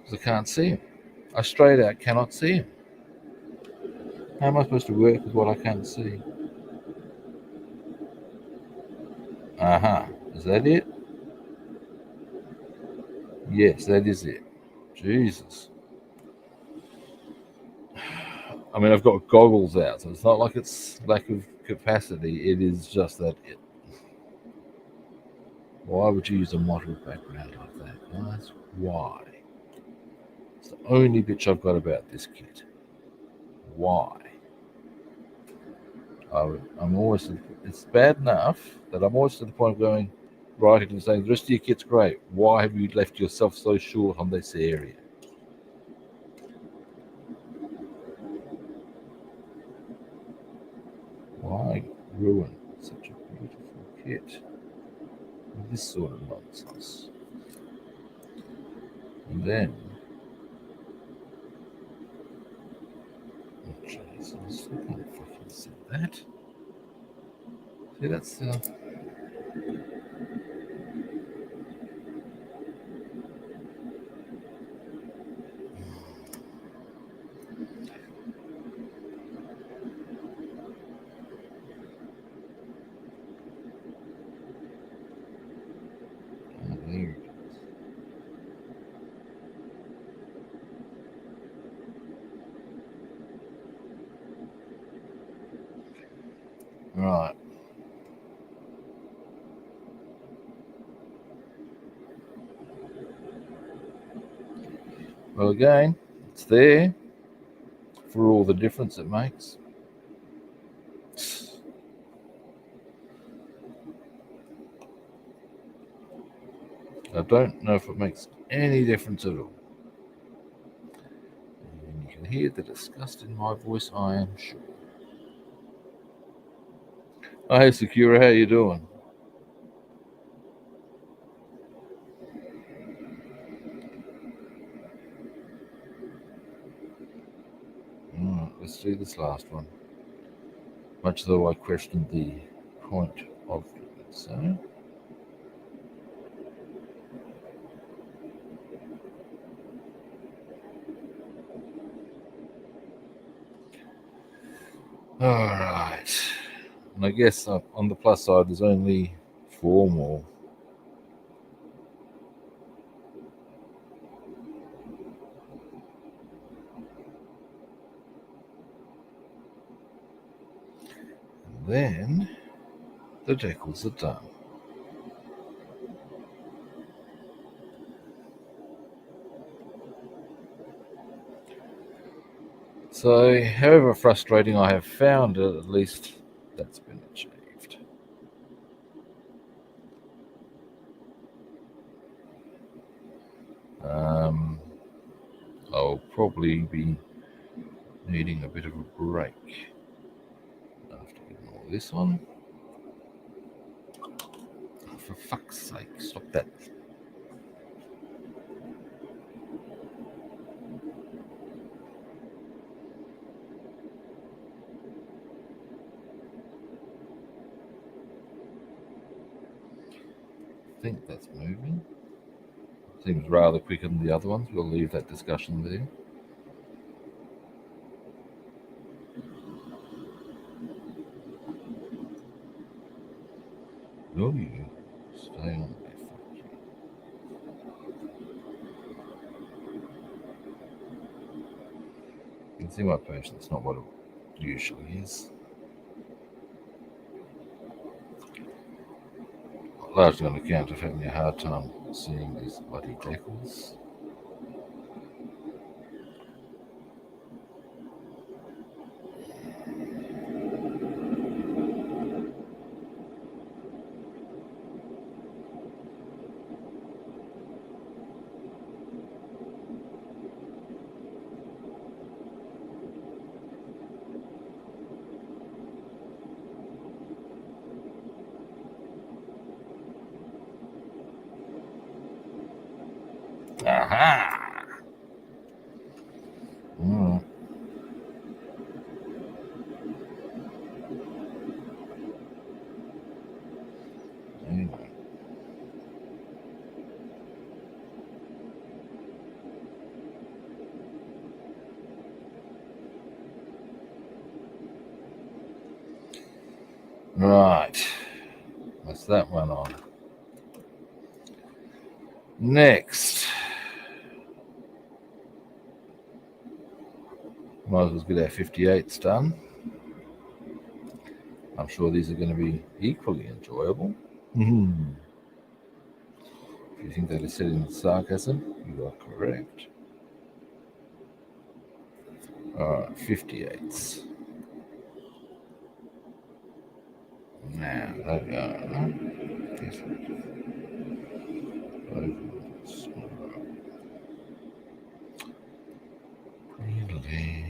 because I can't see him. I straight out cannot see him. How am I supposed to work with what I can't see? Is that it? Yes, that is it. Jesus. I mean, I've got goggles out, so it's not like it's lack of capacity. It is just that it. Why would you use a model background like that, guys? Why? It's the only bitch I've got about this kit. Why? I'm always. It's bad enough that I'm always to the point of going, writing and saying, the rest of your kit's great. Why have you left yourself so short on this area? Why ruin such a beautiful kit with this sort of nonsense? And then, oh Jesus, I can't fucking see that. See, that's there it is. Right. Well, again, it's there for all the difference it makes. I don't know if it makes any difference at all. And you can hear the disgust in my voice, I am sure. Oh, hey, Secura, how you doing? Let's do this last one. Much though I questioned the point of it. So, all right. And I guess on the plus side, there's only 4 more. And then the decals are done. So, however frustrating I have found it, at least that's been achieved. I'll probably be needing a bit of a break after getting all this on. For fuck's sake, stop that. I think that's moving. Seems rather quicker than the other ones. We'll leave that discussion there. Oh, you stay on there. Fuck you. You can see my patience, not what it usually is. Largely on account of having a hard time seeing these bloody decals. Right. That's that one on. Next. Might as well get our 58s done. I'm sure these are going to be equally enjoyable. If you think that is said in sarcasm, you are correct. Alright, 58s. Now, they go there.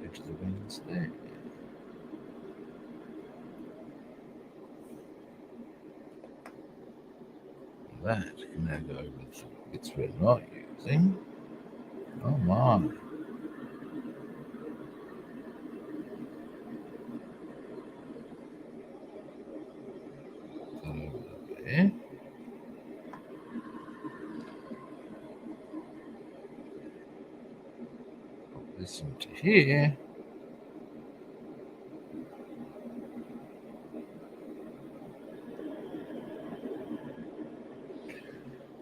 Edge of the wings there. That can now go with bits we're not using. Oh my. That over there. Put this into here.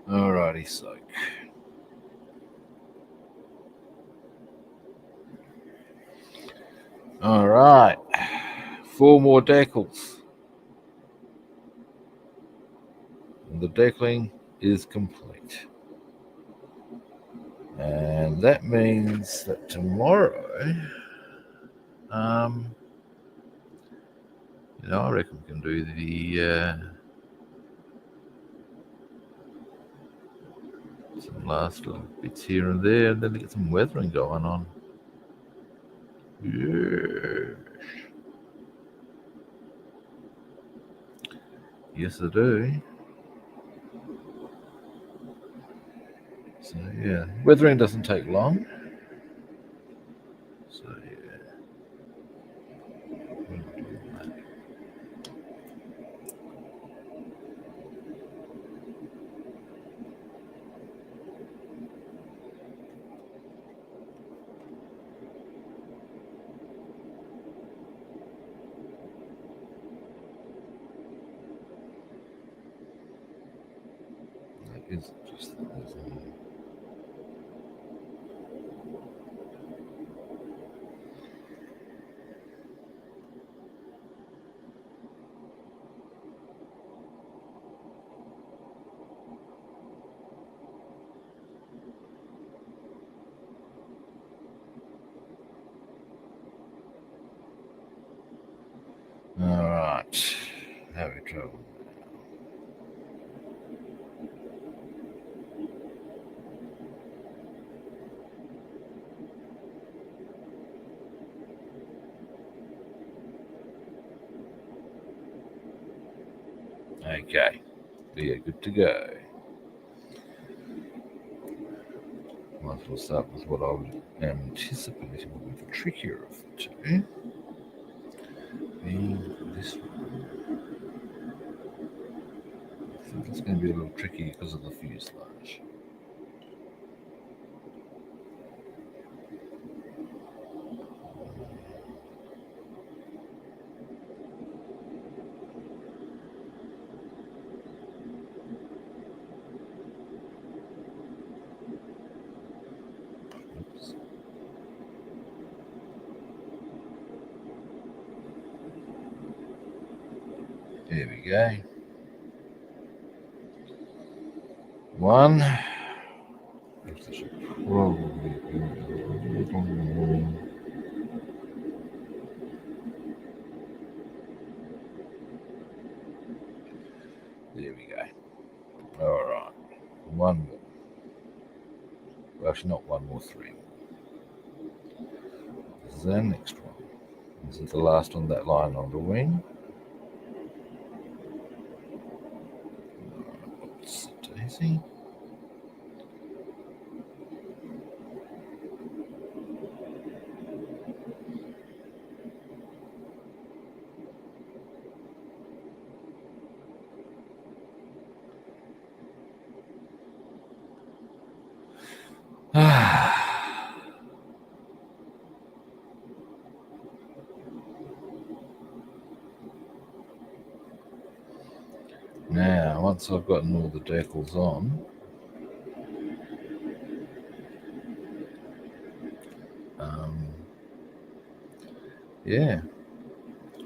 Alrighty, so. Alright. 4 more decals. And the decaling is complete. And that means that tomorrow, I reckon we can do the some last little bits here and there, and then get some weathering going on. Yes, I do. So yeah, weathering doesn't take long. So yeah. That is just that. Alright. How we travel. Okay. We are good to go. Might as well start with what I would anticipating will be the trickier of the two. Being this one. I think it's going to be a little tricky because of the fuselage. Oops. There we go. One. Probably. There we go. All right. One more. Well, actually, not one more, 3 more. This is our next one. This is the last on that line on the wing. Oops, daisy. Now, once I've gotten all the decals on, yeah,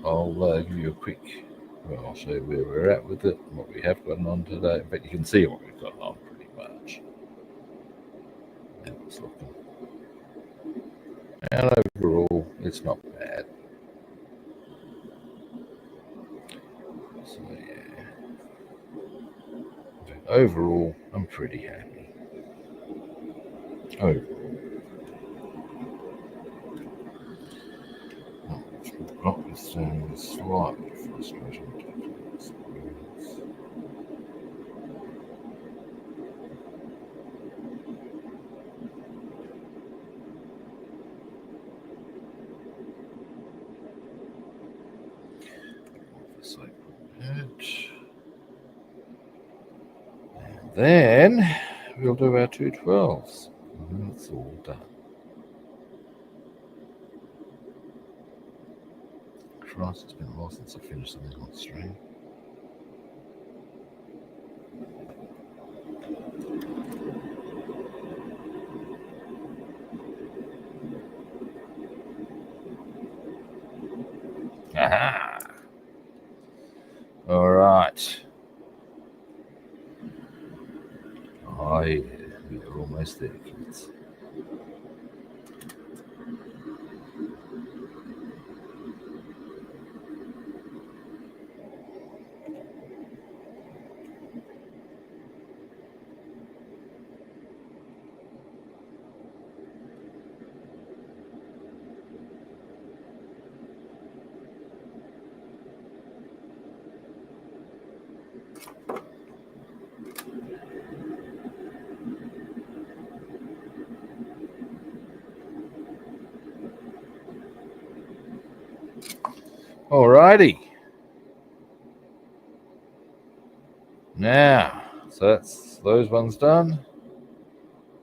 I'll give you a quick, well, I'll show you where we're at with it, what we have gotten on today. In fact, you can see what we've gotten on pretty much. And it's looking. And overall, it's not bad. So, yeah. But overall, I'm pretty happy. Overall. Notwithstanding slightly frustrating experience. And then we'll do our 212s. And that's all done. Christ, it's been a while since I finished something on stream. Aha! All right. Oh, yeah, we're almost there, kids. Alrighty. Now, so that's those ones done.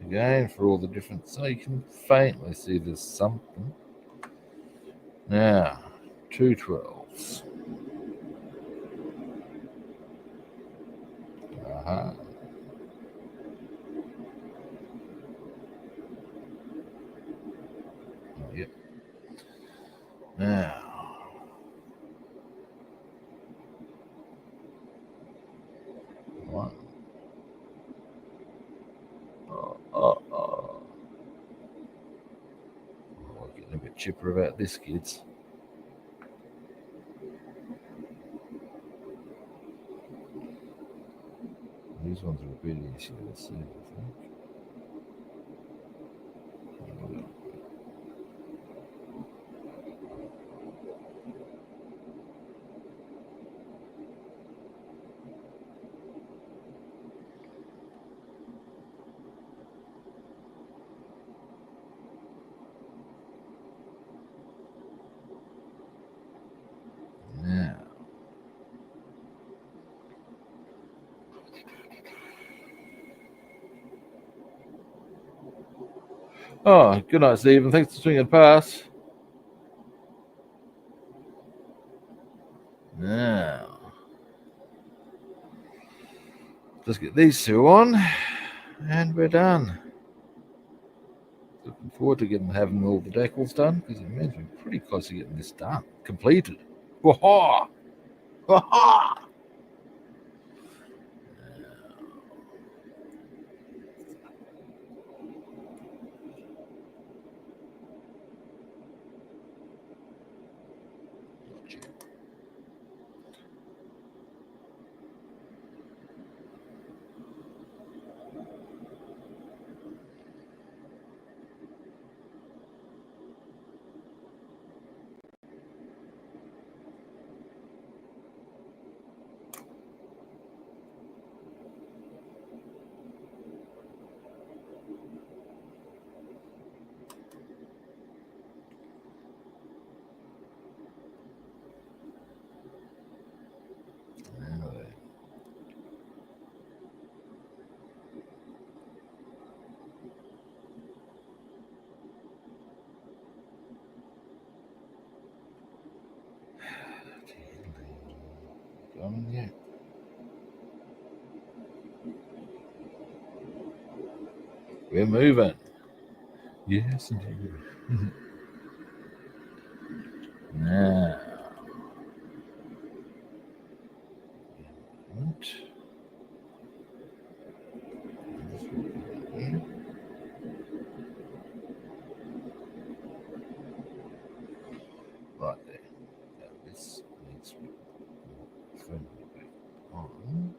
Again, for all the different, so you can faintly see there's something. Now, 212s. Aha. Oh, yep. Now, one. Oh, getting a bit chipper about this, kids. These ones are a bit easier to see, I think. Now, oh, good night, Stephen. Thanks for swinging past. Now, let's get these two on, and we're done. Looking forward to having all the decals done, because it means we're pretty close to getting this done, completed. Wah-ha! Wah-ha! Coming yet. We're moving. Yes, indeed. Now. Right there. Now this needs to be firmly back on.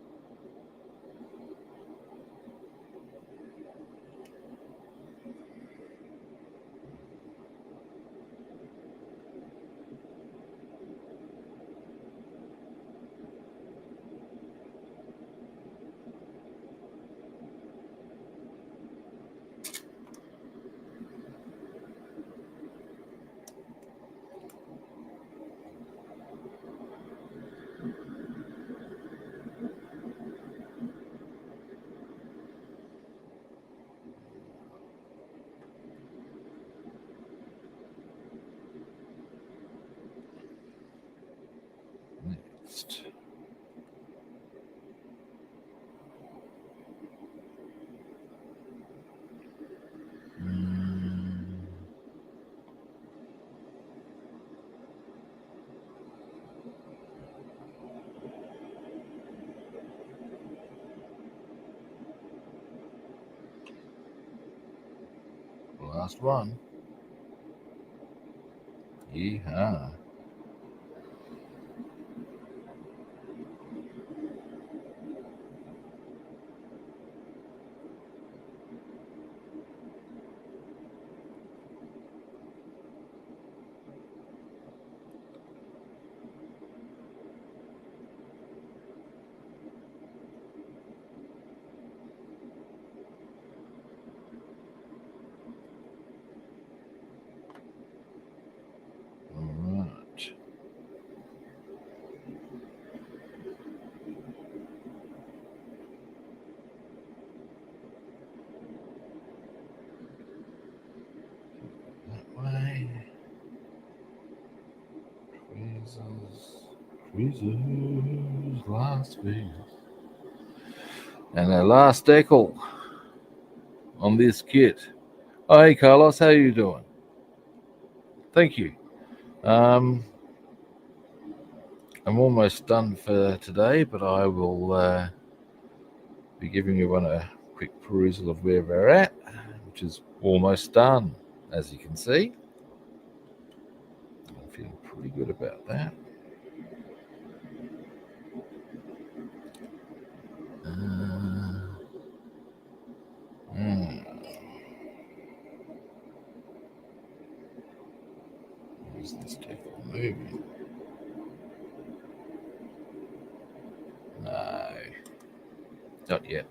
Next. Last one. Yeehaw. Alright. That way. Tweezers, Las Vegas. And our last decal on this kit. Oh, hey Carlos, how are you doing? Thank you. I'm almost done for today, but I will be giving you a quick perusal of where we're at, which is almost done, as you can see. I'm feeling pretty good about that. Is this decal moving? No, not yet.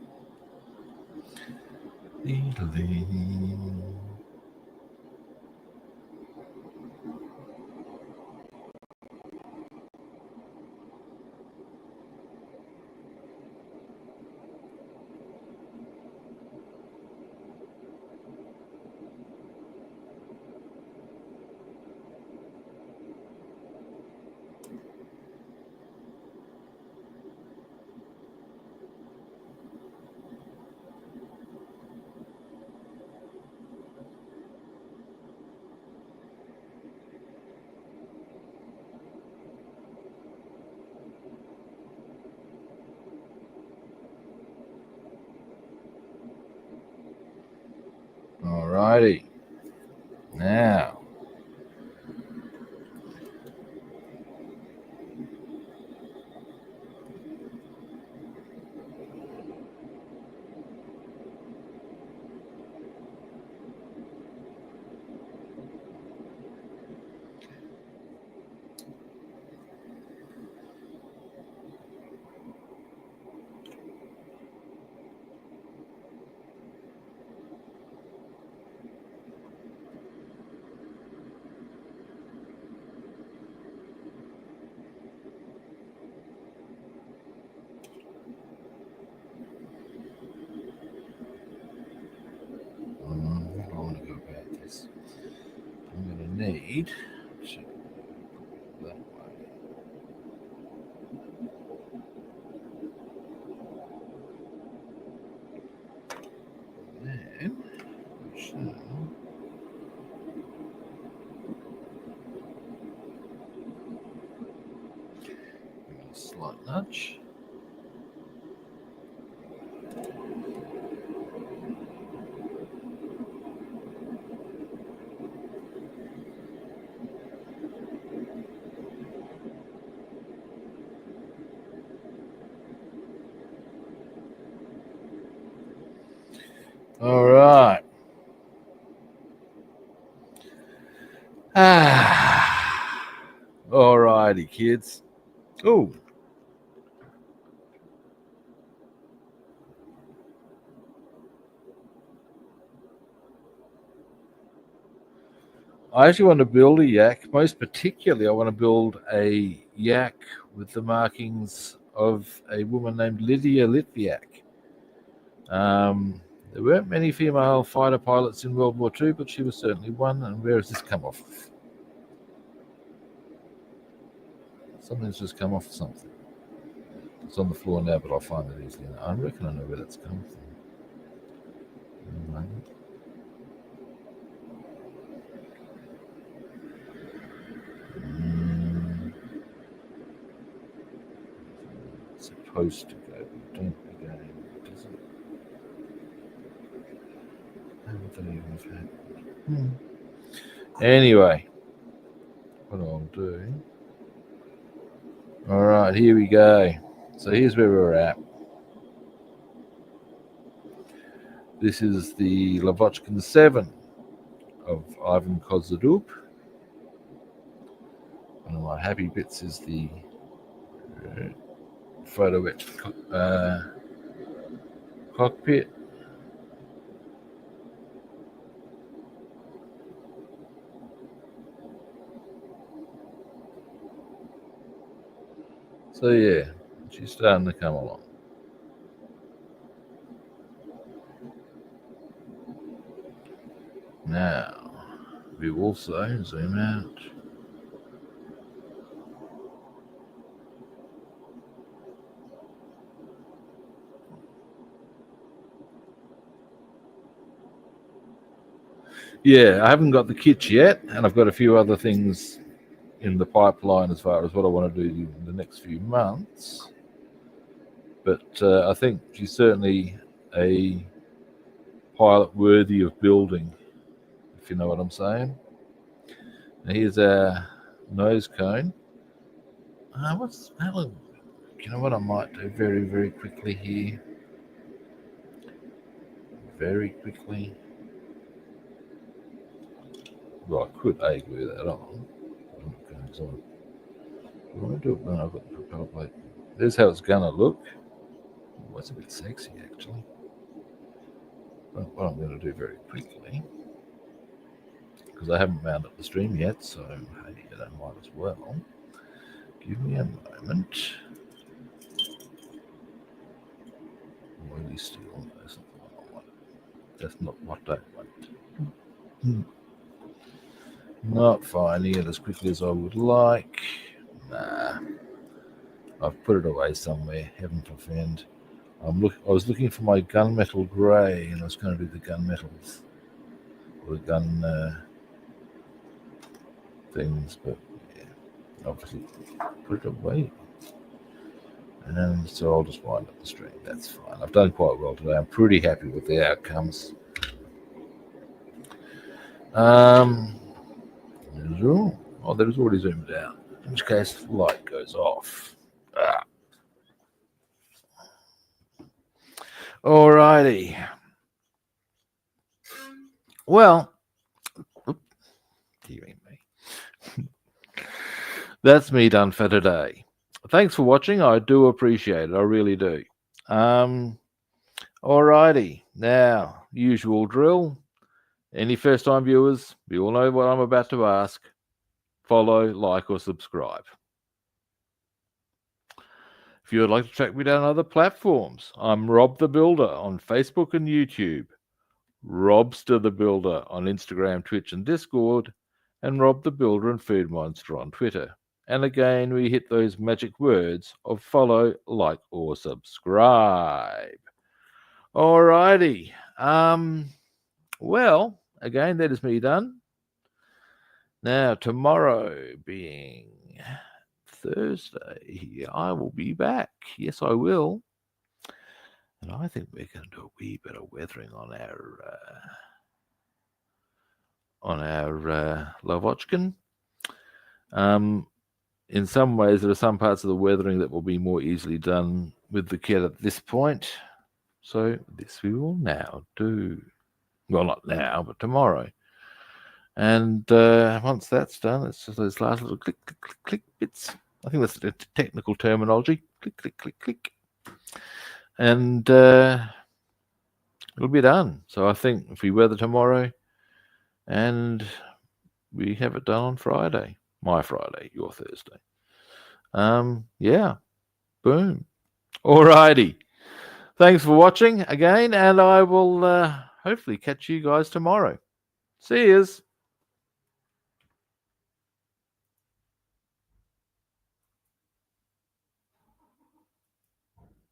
Alrighty. Now. I want to go about this. I'm going to need to that way. much. All right. All righty, kids. Oh. I actually want to build a yak. Most particularly, I want to build a yak with the markings of a woman named Lydia Litviak. There weren't many female fighter pilots in World War II, but she was certainly one. And where has this come off? Something's just come off something. It's on the floor now, but I'll find it easily. I reckon I know where that's come from. It's supposed to go. Don't be going. Does it? How would that even have happened? Anyway, what I'll do. All right, here we go. So here's where we're at. This is the Lavockin La-7 of Ivan Kozhedub. One of my happy bits is the photo etched cockpit. So yeah, she's starting to come along. Now, we also zoom out. Yeah, I haven't got the kit yet, and I've got a few other things in the pipeline as far as what I want to do in the next few months. But I think she's certainly a pilot worthy of building, if you know what I'm saying. Now here's our nose cone. You know what I might do very, very quickly here? Very quickly. Well, I could glue that on. I want to do it when I've got the propeller plate. There's how it's gonna look. Oh, it's a bit sexy actually. But what I'm going to do very quickly, because I haven't mounted the stream yet, so hey, I might as well. Give me a moment. Really still, that's not what I want. That's not what I want. Not finding it as quickly as I would like. Nah. I've put it away somewhere, heaven forfend. I was looking for my gunmetal grey, and I was going to do the gunmetals, or the gun things, but yeah, obviously put it away. And so I'll just wind up the stream. That's fine. I've done quite well today. I'm pretty happy with the outcomes. Oh, that is already zoomed out. In which case, the light goes off. Alrighty. Well, hearing me. That's me done for today. Thanks for watching. I do appreciate it. I really do. Alrighty. Now, usual drill. Any first-time viewers, we all know what I'm about to ask. Follow, like, or subscribe. If you would like to track me down on other platforms, I'm Rob the Builder on Facebook and YouTube, Robster the Builder on Instagram, Twitch, and Discord, and Rob the Builder and Food Monster on Twitter. And again, we hit those magic words of follow, like, or subscribe. Alrighty. Well, again, that is me done. Now, tomorrow being Thursday, I will be back. Yes, I will. And I think we're going to do a wee bit of weathering on our Lavockin. In some ways, there are some parts of the weathering that will be more easily done with the kit at this point. So this we will now do. Well, not now, but tomorrow. And once that's done, it's just those last little click, click, click, click bits. I think that's the technical terminology. Click, click, click, click. And it'll be done. So I think if we weather tomorrow and we have it done on Friday, my Friday, your Thursday. Yeah, boom. Alrighty. Thanks for watching again, and I will hopefully catch you guys tomorrow. See yous.